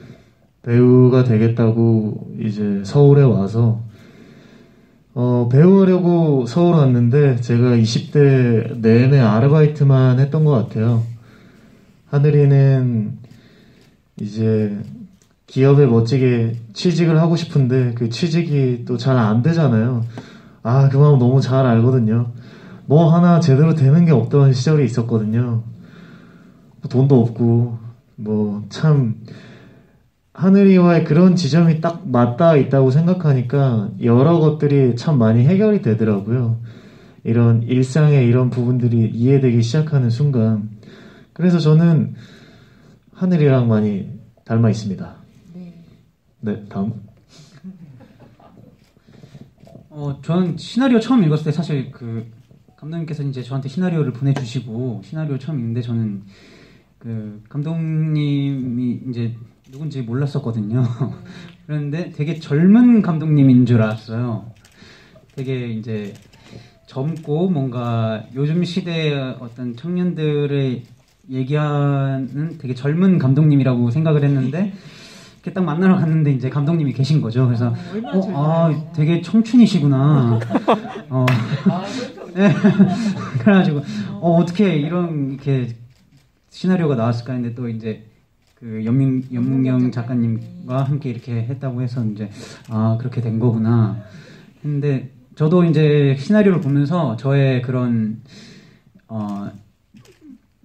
D: 배우가 되겠다고 이제 서울에 와서 배우하려고 서울 왔는데 제가 20대 내내 아르바이트만 했던 것 같아요. 하늘이는 이제 기업에 멋지게 취직을 하고 싶은데 그 취직이 또 잘 안 되잖아요. 그 마음 너무 잘 알거든요. 뭐 하나 제대로 되는 게 없던 시절이 있었거든요. 돈도 없고 뭐 참 하늘이와의 그런 지점이 딱 맞닿아 있다고 생각하니까 여러 것들이 참 많이 해결이 되더라고요. 이런 일상의 이런 부분들이 이해되기 시작하는 순간. 그래서 저는 하늘이랑 많이 닮아 있습니다. 네, 다음.
E: 저는 시나리오 처음 읽었을 때 사실 감독님께서 이제 저한테 시나리오를 보내주시고 시나리오 처음 읽는데 저는 감독님이 이제 누군지 몰랐었거든요. 그런데 되게 젊은 감독님인 줄 알았어요. 되게 이제 젊고 뭔가 요즘 시대의 어떤 청년들의 얘기하는 되게 젊은 감독님이라고 생각을 했는데 이렇게 딱 만나러 갔는데 이제 감독님이 계신 거죠. 그래서 되게 청춘이시구나. 네. 그래가지고 어떻게 이렇게 시나리오가 나왔을까 했는데 또 이제 연문경 작가님과 함께 이렇게 했다고 해서 이제 그렇게 된 거구나 했는데 저도 이제 시나리오를 보면서 저의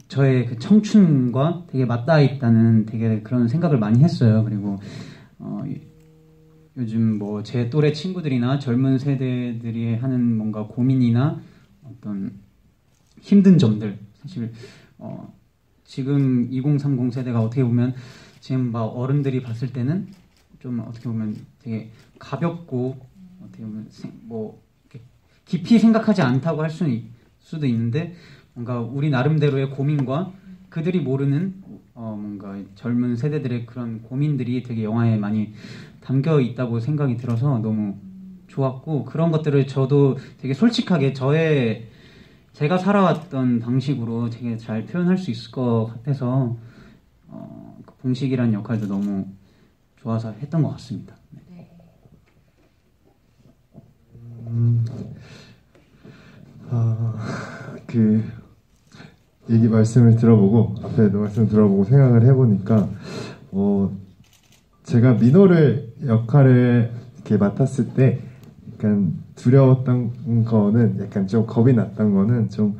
E: 저의 청춘과 되게 맞닿아 있다는 되게 그런 생각을 많이 했어요. 그리고 요즘 뭐 제 또래 친구들이나 젊은 세대들이 하는 뭔가 고민이나 어떤 힘든 점들 사실 지금 2030 세대가 어떻게 보면 지금 막 어른들이 봤을 때는 좀 어떻게 보면 되게 가볍고 어떻게 보면 뭐 깊이 생각하지 않다고 할 수도 있는데 뭔가 우리 나름대로의 고민과 그들이 모르는 뭔가 젊은 세대들의 그런 고민들이 되게 영화에 많이 담겨 있다고 생각이 들어서 너무 좋았고 그런 것들을 저도 되게 솔직하게 제가 살아왔던 방식으로 되게 잘 표현할 수 있을 것 같아서 봉식이라는 역할도 너무 좋아서 했던 것 같습니다.
F: 얘기 말씀을 들어보고 앞에도 말씀 들어보고 생각을 해보니까 제가 민호를 역할을 이렇게 맡았을 때 약간 두려웠던 거는 약간 좀 겁이 났던 거는 좀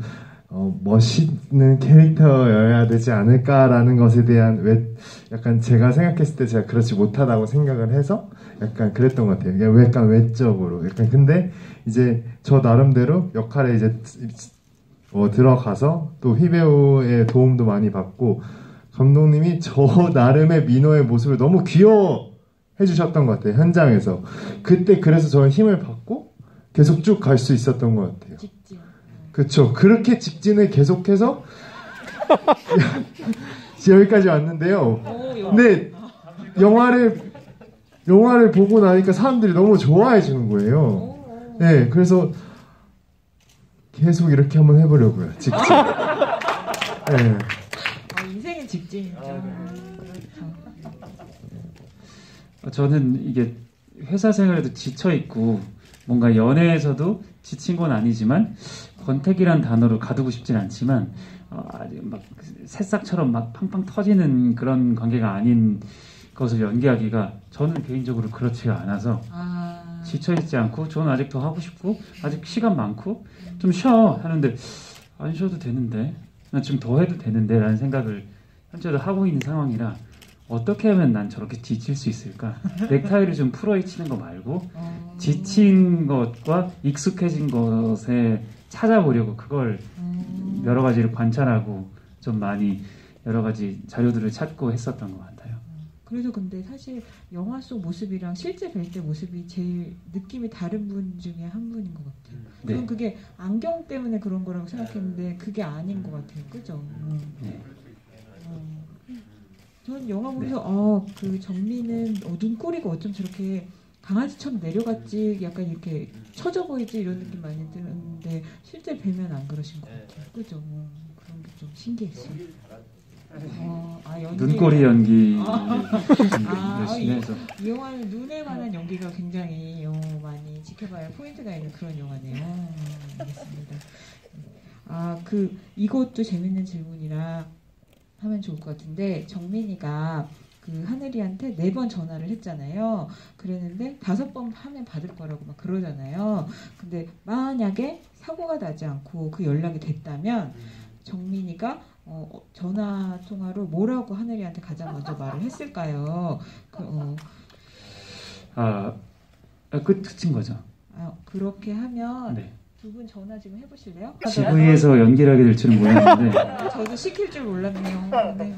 F: 멋있는 캐릭터여야 되지 않을까라는 것에 대한 약간 제가 생각했을 때 제가 그렇지 못하다고 생각을 해서 약간 그랬던 것 같아요. 약간 외적으로 약간 근데 이제 저 나름대로 역할에 이제 들어가서 또 희배우의 도움도 많이 받고 감독님이 저 나름의 민호의 모습을 너무 귀여워 해주셨던 것 같아요. 현장에서. 그때 그래서 저는 힘을 받고 계속 쭉 갈 수 있었던 것 같아요.
A: 직진.
F: 그렇죠. 그렇게 직진을 계속해서 여기까지 왔는데요. 근데 영화를 보고 나니까 사람들이 너무 좋아해 주는 거예요. 네, 그래서 계속 이렇게 한번 해보려고요. 직진. 네.
A: 인생의 직진이죠.
G: 저는 이게 회사 생활에도 지쳐 있고 뭔가 연애에서도 지친 건 아니지만 권태기란 단어로 가두고 싶진 않지만 막 새싹처럼 막 팡팡 터지는 그런 관계가 아닌 것을 연기하기가 저는 개인적으로 그렇지가 않아서 지쳐있지 않고 저는 아직 더 하고 싶고 아직 시간 많고 좀 쉬어 하는데 안 쉬어도 되는데 난 지금 더 해도 되는데 라는 생각을 현재도 하고 있는 상황이라 어떻게 하면 난 저렇게 지칠 수 있을까? 넥타이를 좀 풀어헤치는 거 말고 지친 것과 익숙해진 것에 찾아보려고 그걸 여러 가지를 관찰하고 좀 많이 여러 가지 자료들을 찾고 했었던 것 같아요.
A: 그래서 근데 사실 영화 속 모습이랑 실제 뵐 때 모습이 제일 느낌이 다른 분 중에 한 분인 것 같아요.
G: 네.
A: 저는 그게 안경 때문에 그런 거라고 생각했는데 그게 아닌 것 같아요. 그죠?
G: 네.
A: 전 영화 보면서 그 정민은 눈꼬리가 어쩜 저렇게 강아지처럼 내려갔지 약간 이렇게 처져 보이지 이런 느낌 많이 드는데 실제 뵈면 안 그러신 것 같아요. 그죠? 그런 게 좀 신기했어요.
G: 눈꼬리 연기 열심히 해서
A: 이 영화는 눈에 관한 연기가 굉장히 많이 지켜봐야 할 포인트가 있는 그런 영화네요. 알겠습니다. 이것도 재밌는 질문이라 하면 좋을 것 같은데 정민이가 그 하늘이한테 4번 전화를 했잖아요. 그랬는데 5번 하면 받을 거라고 막 그러잖아요. 근데 만약에 사고가 나지 않고 그 연락이 됐다면 정민이가 전화 통화로 뭐라고 하늘이한테 가장 먼저 말을 했을까요?
G: 끝인 거죠.
A: 그렇게 하면
G: 네.
A: 두 분 전화 지금 해보실래요?
G: GV에서 연기를 하게 될 줄은 몰랐는데
A: 저도 시킬 줄 몰랐네요. 네.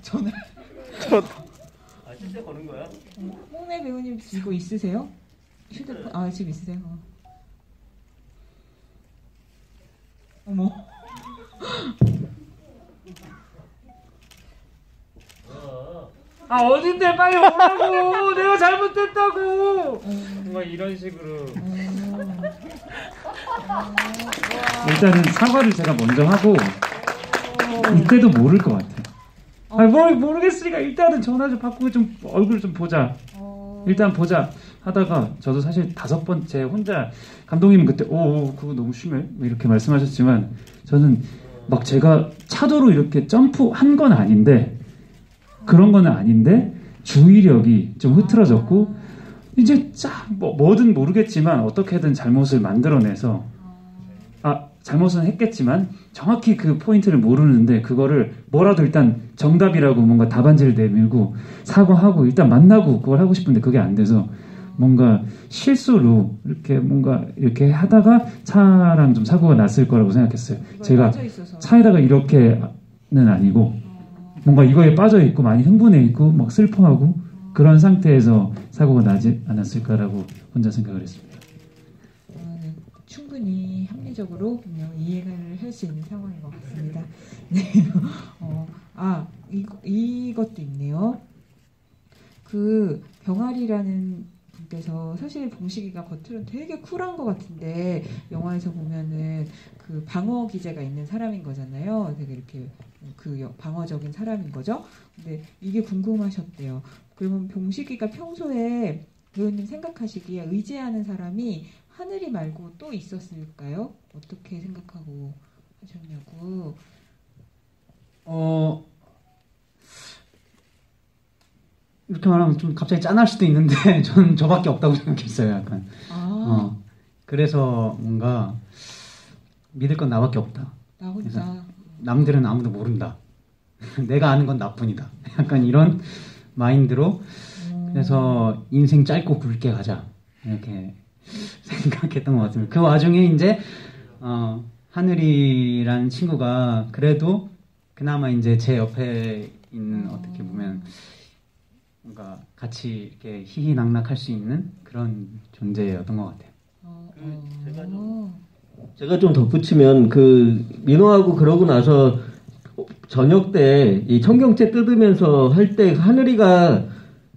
A: 전화.
B: 실제 거는 거야?
A: 홍래 배우님 이거 있으세요? 휴대폰 지금 있으세요? 어머.
E: 어딘데 빨리 오라고. 내가 잘못했다고. 뭔가 이런 식으로.
G: 일단은 사과를 제가 먼저 하고 이때도 모를 것 같아요. 모르겠으니까 일단은 전화 좀 받고 좀 얼굴 좀 보자. 일단 보자 하다가 저도 사실 5번째 혼자 감독님은 그때 그거 너무 심해 이렇게 말씀하셨지만 저는 막 제가 차도로 이렇게 점프한 건 아닌데 그런 거는 아닌데 주의력이 좀 흐트러졌고 이제 뭐든 모르겠지만 어떻게든 잘못을 만들어내서 잘못은 했겠지만 정확히 그 포인트를 모르는데 그거를 뭐라도 일단 정답이라고 뭔가 답안지를 내밀고 사과하고 일단 만나고 그걸 하고 싶은데 그게 안 돼서 뭔가 실수로 이렇게 뭔가 이렇게 하다가 차랑 좀 사고가 났을 거라고 생각했어요. 제가 차에다가 이렇게는 아니고 뭔가 이거에 빠져 있고 많이 흥분해 있고 막 슬퍼하고 그런 상태에서 사고가 나지 않았을까라고 혼자 생각을 했습니다.
A: 충분히 합리적으로 이해를 할 수 있는 상황인 것 같습니다. 네. 이것도 있네요. 그 병아리라는 분께서 사실 봉식이가 겉으로는 되게 쿨한 것 같은데 영화에서 보면은 그 방어 기제가 있는 사람인 거잖아요. 되게 이렇게 방어적인 사람인 거죠. 근데 이게 궁금하셨대요. 그러면 봉식이가 평소에 배우님 생각하시기에 의지하는 사람이 하늘이 말고 또 있었을까요? 어떻게 생각하고 하셨냐고.
E: 이렇게 말하면 좀 갑자기 짠할 수도 있는데 저는 저밖에 없다고 생각했어요. 약간. 그래서 뭔가 믿을 건 나밖에 없다.
A: 나 혼자.
E: 남들은 아무도 모른다. 내가 아는 건 나뿐이다. 약간 이런 마인드로 그래서 인생 짧고 굵게 가자 이렇게 생각했던 것 같습니다. 그 와중에 이제 하늘이라는 친구가 그래도 그나마 이제 제 옆에 있는 어떻게 보면 뭔가 같이 이렇게 희희낙낙할 수 있는 그런 존재였던 것 같아요.
C: 제가 좀 덧붙이면 그 민호하고 그러고 나서 저녁 때 이 청경채 뜯으면서 할 때 하늘이가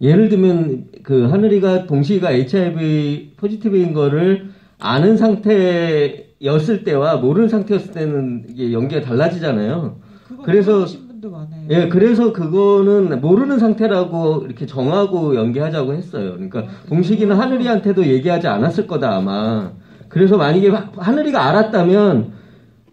C: 예를 들면 그 하늘이가 동식이가 HIV 포지티브인 거를 아는 상태였을 때와 모르는 상태였을 때는 이게 연기가 달라지잖아요. 그래서
A: 분도 많아요.
C: 예, 그래서 그거는 모르는 상태라고 이렇게 정하고 연기하자고 했어요. 그러니까 동식이는 하늘이한테도 얘기하지 않았을 거다 아마. 그래서 만약에 하늘이가 알았다면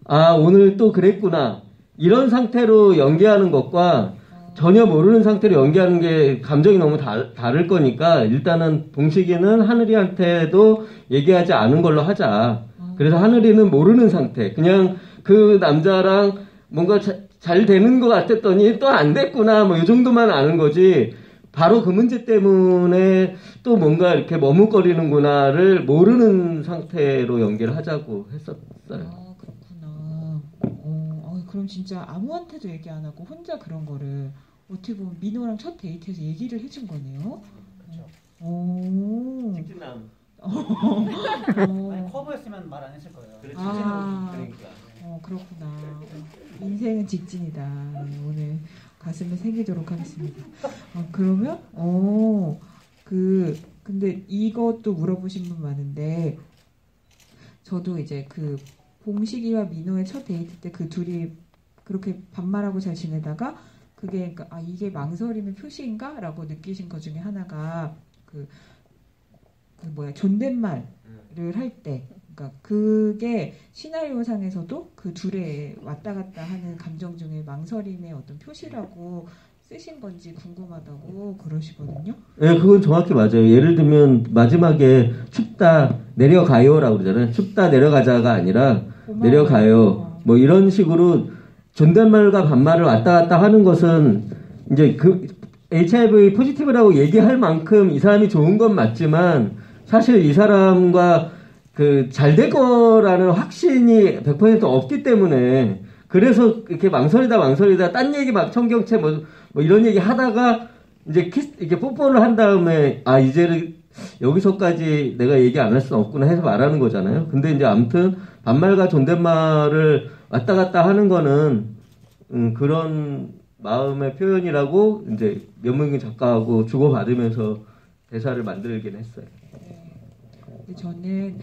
C: 아 오늘 또 그랬구나 이런 상태로 연기하는 것과 전혀 모르는 상태로 연기하는 게 감정이 너무 다를 거니까 일단은 동식이는 하늘이한테도 얘기하지 않은 걸로 하자. 그래서 하늘이는 모르는 상태. 그냥 그 남자랑 뭔가 잘 되는 것 같았더니 또 안 됐구나. 뭐 이 정도만 아는 거지. 바로 그 문제 때문에 또 뭔가 이렇게 머뭇거리는구나를 모르는 상태로 연기를 하자고 했었어요.
A: 아, 그렇구나. 그럼 진짜 아무한테도 얘기 안 하고 혼자 그런 거를 어떻게 보면 민호랑 첫 데이트에서 얘기를 해준 거네요. 오.
C: 직진남.
E: 커브였으면 말 안 했을 거예요.
C: 그러니까.
A: 그렇구나. 인생은 직진이다. 오늘 가슴에 새기도록 하겠습니다. 그러면 근데 이것도 물어보신 분 많은데 저도 이제 그 봉식이와 민호의 첫 데이트 때 그 둘이 그렇게 반말하고 잘 지내다가 그게 그러니까 이게 망설임의 표시인가라고 느끼신 것 중에 하나가 존댓말을 할 때, 그러니까 그게 시나리오상에서도 그 둘의 왔다 갔다 하는 감정 중에 망설임의 어떤 표시라고 쓰신 건지 궁금하다고 그러시거든요.
C: 네, 그건 정확히 맞아요. 예를 들면 마지막에 춥다 내려가요라고 그러잖아요. 춥다 내려가자가 아니라 고마워요. 내려가요. 뭐 이런 식으로 존댓말과 반말을 왔다 갔다 하는 것은 이제 그 HIV 포지티브라고 얘기할 만큼 이 사람이 좋은 건 맞지만 사실 이 사람과 그 잘 될 거라는 확신이 100% 없기 때문에 그래서 이렇게 망설이다 딴 얘기 막 청경채 뭐 이런 얘기 하다가 이제 이렇게 뽀뽀를 한 다음에 이제는 여기서까지 내가 얘기 안 할 수는 없구나 해서 말하는 거잖아요. 근데 이제 아무튼 반말과 존댓말을 왔다 갔다 하는 거는 그런 마음의 표현이라고 이제 면문기 작가하고 주고받으면서 대사를 만들긴 했어요.
A: 근데 저는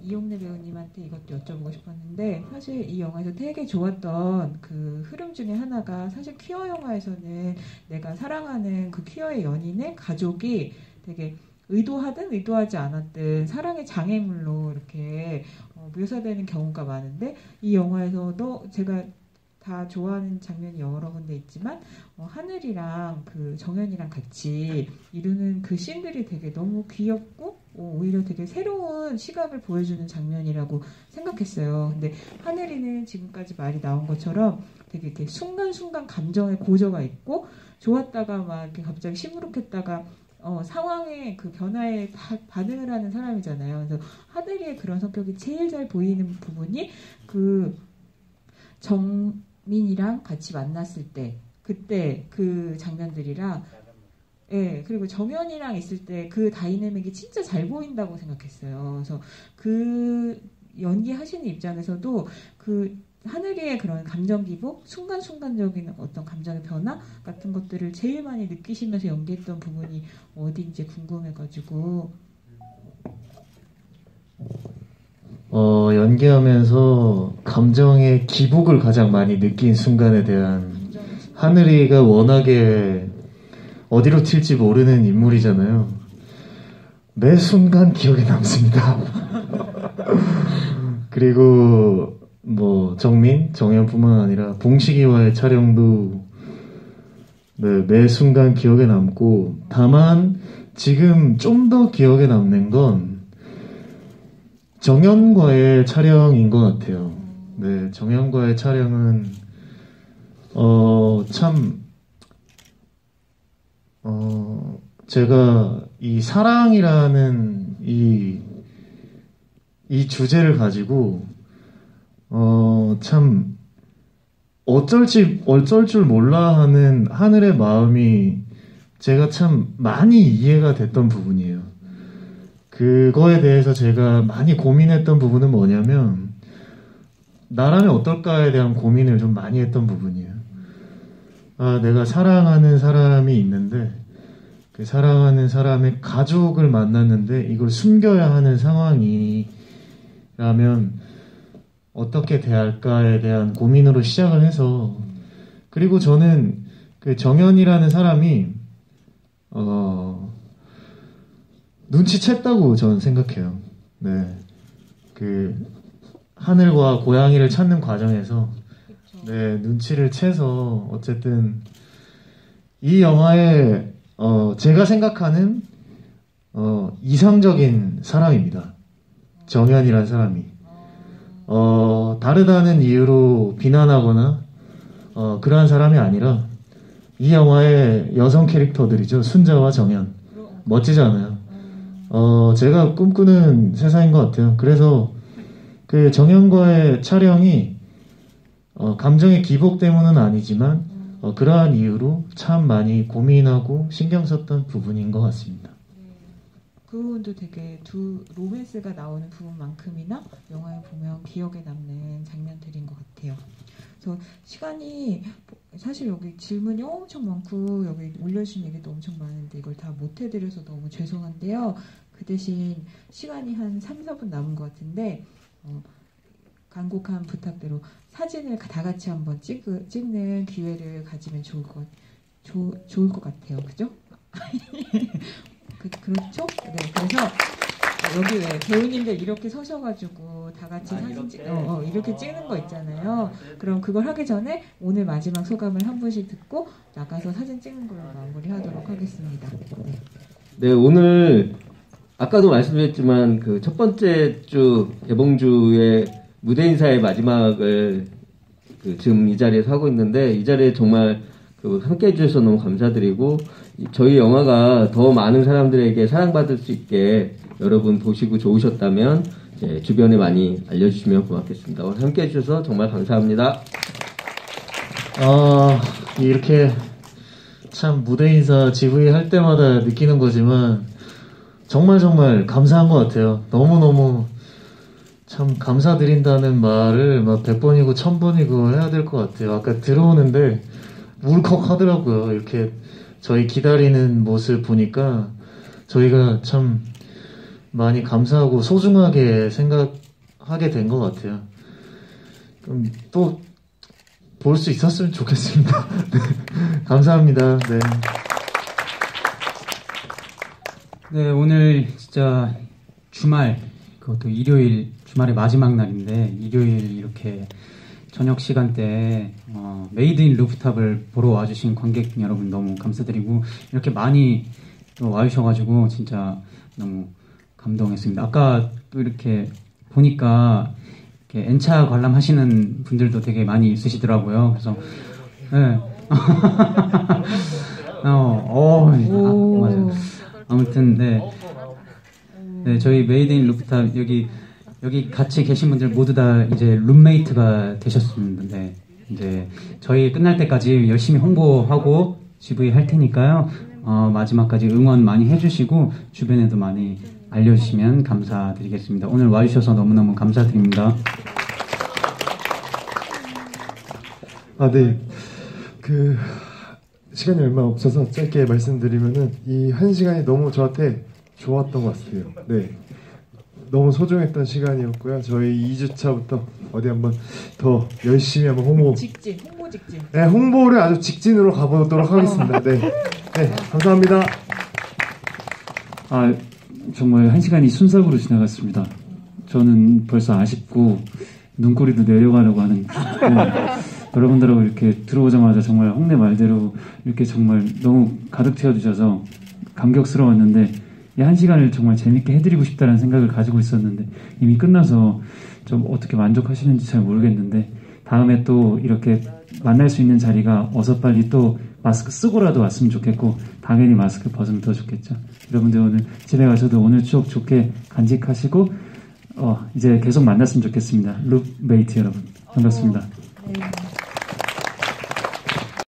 A: 이용래 배우님한테 이것도 여쭤보고 싶었는데 사실 이 영화에서 되게 좋았던 그 흐름 중에 하나가 사실 퀴어 영화에서는 내가 사랑하는 그 퀴어의 연인의 가족이 되게 의도하든 의도하지 않았든 사랑의 장애물로 이렇게 묘사되는 경우가 많은데 이 영화에서도 제가 다 좋아하는 장면이 여러 군데 있지만 하늘이랑 그 정연이랑 같이 이루는 그 씬들이 되게 너무 귀엽고 오히려 되게 새로운 시각을 보여주는 장면이라고 생각했어요. 근데 하늘이는 지금까지 말이 나온 것처럼 되게 이렇게 순간순간 감정의 고저가 있고 좋았다가 막 이렇게 갑자기 시무룩했다가 상황의 그 변화에 반응을 하는 사람이잖아요. 그래서 하늘이의 그런 성격이 제일 잘 보이는 부분이 그 정민이랑 같이 만났을 때 그때 그 장면들이랑 그리고 정연이랑 있을 때 그 다이내믹이 진짜 잘 보인다고 생각했어요. 그래서 그 연기하시는 입장에서도 그 하늘이의 그런 감정 기복, 순간순간적인 어떤 감정의 변화 같은 것들을 제일 많이 느끼시면서 연기했던 부분이 어디인지 궁금해가지고.
D: 연기하면서 감정의 기복을 가장 많이 느낀 순간에 대한 하늘이가 워낙에 어디로 튈지 모르는 인물이잖아요. 매 순간 기억에 남습니다. 그리고 뭐 정민, 정연뿐만 아니라 봉식이와의 촬영도 매 순간 기억에 남고 다만 지금 좀 더 기억에 남는 건 정연과의 촬영인 것 같아요. 네, 정연과의 촬영은 제가 이 사랑이라는 이 주제를 가지고 참 어쩔 줄 몰라 하는 하늘의 마음이 제가 참 많이 이해가 됐던 부분이에요. 그거에 대해서 제가 많이 고민했던 부분은 뭐냐면 나라면 어떨까에 대한 고민을 좀 많이 했던 부분이에요. 아, 내가 사랑하는 사람이 있는데 그 사랑하는 사람의 가족을 만났는데 이걸 숨겨야 하는 상황이라면 어떻게 대할까에 대한 고민으로 시작을 해서 그리고 저는 그 정연이라는 사람이 눈치챘다고 저는 생각해요. 네, 그 하늘과 고양이를 찾는 과정에서 네, 눈치를 채서 어쨌든 이 영화에 제가 생각하는 이상적인 사람입니다. 정연이라는 사람이 다르다는 이유로 비난하거나 그러한 사람이 아니라 이 영화의 여성 캐릭터들이죠. 순자와 정연 멋지잖아요. 제가 꿈꾸는 세상인 것 같아요. 그래서 그 정연과의 촬영이 감정의 기복 때문은 아니지만 그러한 이유로 참 많이 고민하고 신경 썼던 부분인 것 같습니다.
A: 그 부분도 되게 두 로맨스가 나오는 부분만큼이나 영화에 보면 기억에 남는 장면들인 것 같아요. 그래서 시간이 사실 여기 질문이 엄청 많고 여기 올려주신 얘기도 엄청 많은데 이걸 다 못 해드려서 너무 죄송한데요. 그 대신 시간이 한 3, 4분 남은 것 같은데 간곡한 부탁대로 사진을 다 같이 한번 찍는 기회를 가지면 좋을 것 같아요. 그죠? 그렇죠? 네, 그래서 여기 왜 배우님들 이렇게 서셔가지고 다 같이 사진 이렇게 찍는 거 있잖아요. 그럼 그걸 하기 전에 오늘 마지막 소감을 한 분씩 듣고 나가서 사진 찍는 걸로 마무리하도록 하겠습니다.
C: 네, 오늘 아까도 말씀드렸지만 그 첫 번째 주 개봉주의 무대 인사의 마지막을 지금 이 자리에서 하고 있는데 이 자리에 정말 함께 해주셔서 너무 감사드리고 저희 영화가 더 많은 사람들에게 사랑받을 수 있게 여러분 보시고 좋으셨다면 주변에 많이 알려주시면 고맙겠습니다. 오늘 함께 해주셔서 정말 감사합니다.
D: 이렇게 참 무대 인사 GV 할 때마다 느끼는 거지만 정말 감사한 것 같아요. 너무너무 참 감사드린다는 말을 막 100번이고 1000번이고 해야 될 것 같아요. 아까 들어오는데 울컥 하더라고요. 이렇게 저희 기다리는 모습 보니까 저희가 참 많이 감사하고 소중하게 생각하게 된 것 같아요. 그럼 또 볼 수 있었으면 좋겠습니다. 네. 감사합니다. 네.
E: 네, 오늘 진짜 주말, 그것도 일요일, 주말의 마지막 날인데, 일요일 이렇게 저녁 시간대에 메이드 인 루프탑을 보러 와주신 관객 여러분 너무 감사드리고, 이렇게 많이 또 와주셔가지고 진짜 너무 감동했습니다. 아까 또 이렇게 보니까 이렇게 N차 관람하시는 분들도 되게 많이 있으시더라고요. 그래서, 네. 맞아요. 아무튼, 네, 저희 메이드 인 루프탑 여기 같이 계신 분들 모두 다 이제 룸메이트가 되셨는데 이제 저희 끝날 때까지 열심히 홍보하고 GV 할 테니까요. 마지막까지 응원 많이 해주시고 주변에도 많이 알려주시면 감사드리겠습니다. 오늘 와주셔서 너무너무 감사드립니다.
F: 네. 시간이 얼마 없어서 짧게 말씀드리면은 이 한 시간이 너무 저한테 좋았던 것 같아요. 네. 너무 소중했던 시간이었고요. 저희 2주차부터 어디 한번 더 열심히 한번 홍보 직진. 네, 홍보를 아주 직진으로 가보도록 하겠습니다. 네. 네, 감사합니다.
G: 정말 한 시간이 순삭으로 지나갔습니다. 저는 벌써 아쉽고 눈꼬리도 내려가려고 하는 여러분들하고 이렇게 들어오자마자 정말 홍내 말대로 이렇게 정말 너무 가득 채워주셔서 감격스러웠는데 이 한 시간을 정말 재밌게 해드리고 싶다는 생각을 가지고 있었는데 이미 끝나서 좀 어떻게 만족하시는지 잘 모르겠는데 다음에 또 이렇게 만날 수 있는 자리가 어서 빨리 또 마스크 쓰고라도 왔으면 좋겠고 당연히 마스크 벗으면 더 좋겠죠. 여러분들 오늘 집에 가셔도 오늘 추억 좋게 간직하시고 이제 계속 만났으면 좋겠습니다. 룸메이트 여러분 반갑습니다.
A: 네.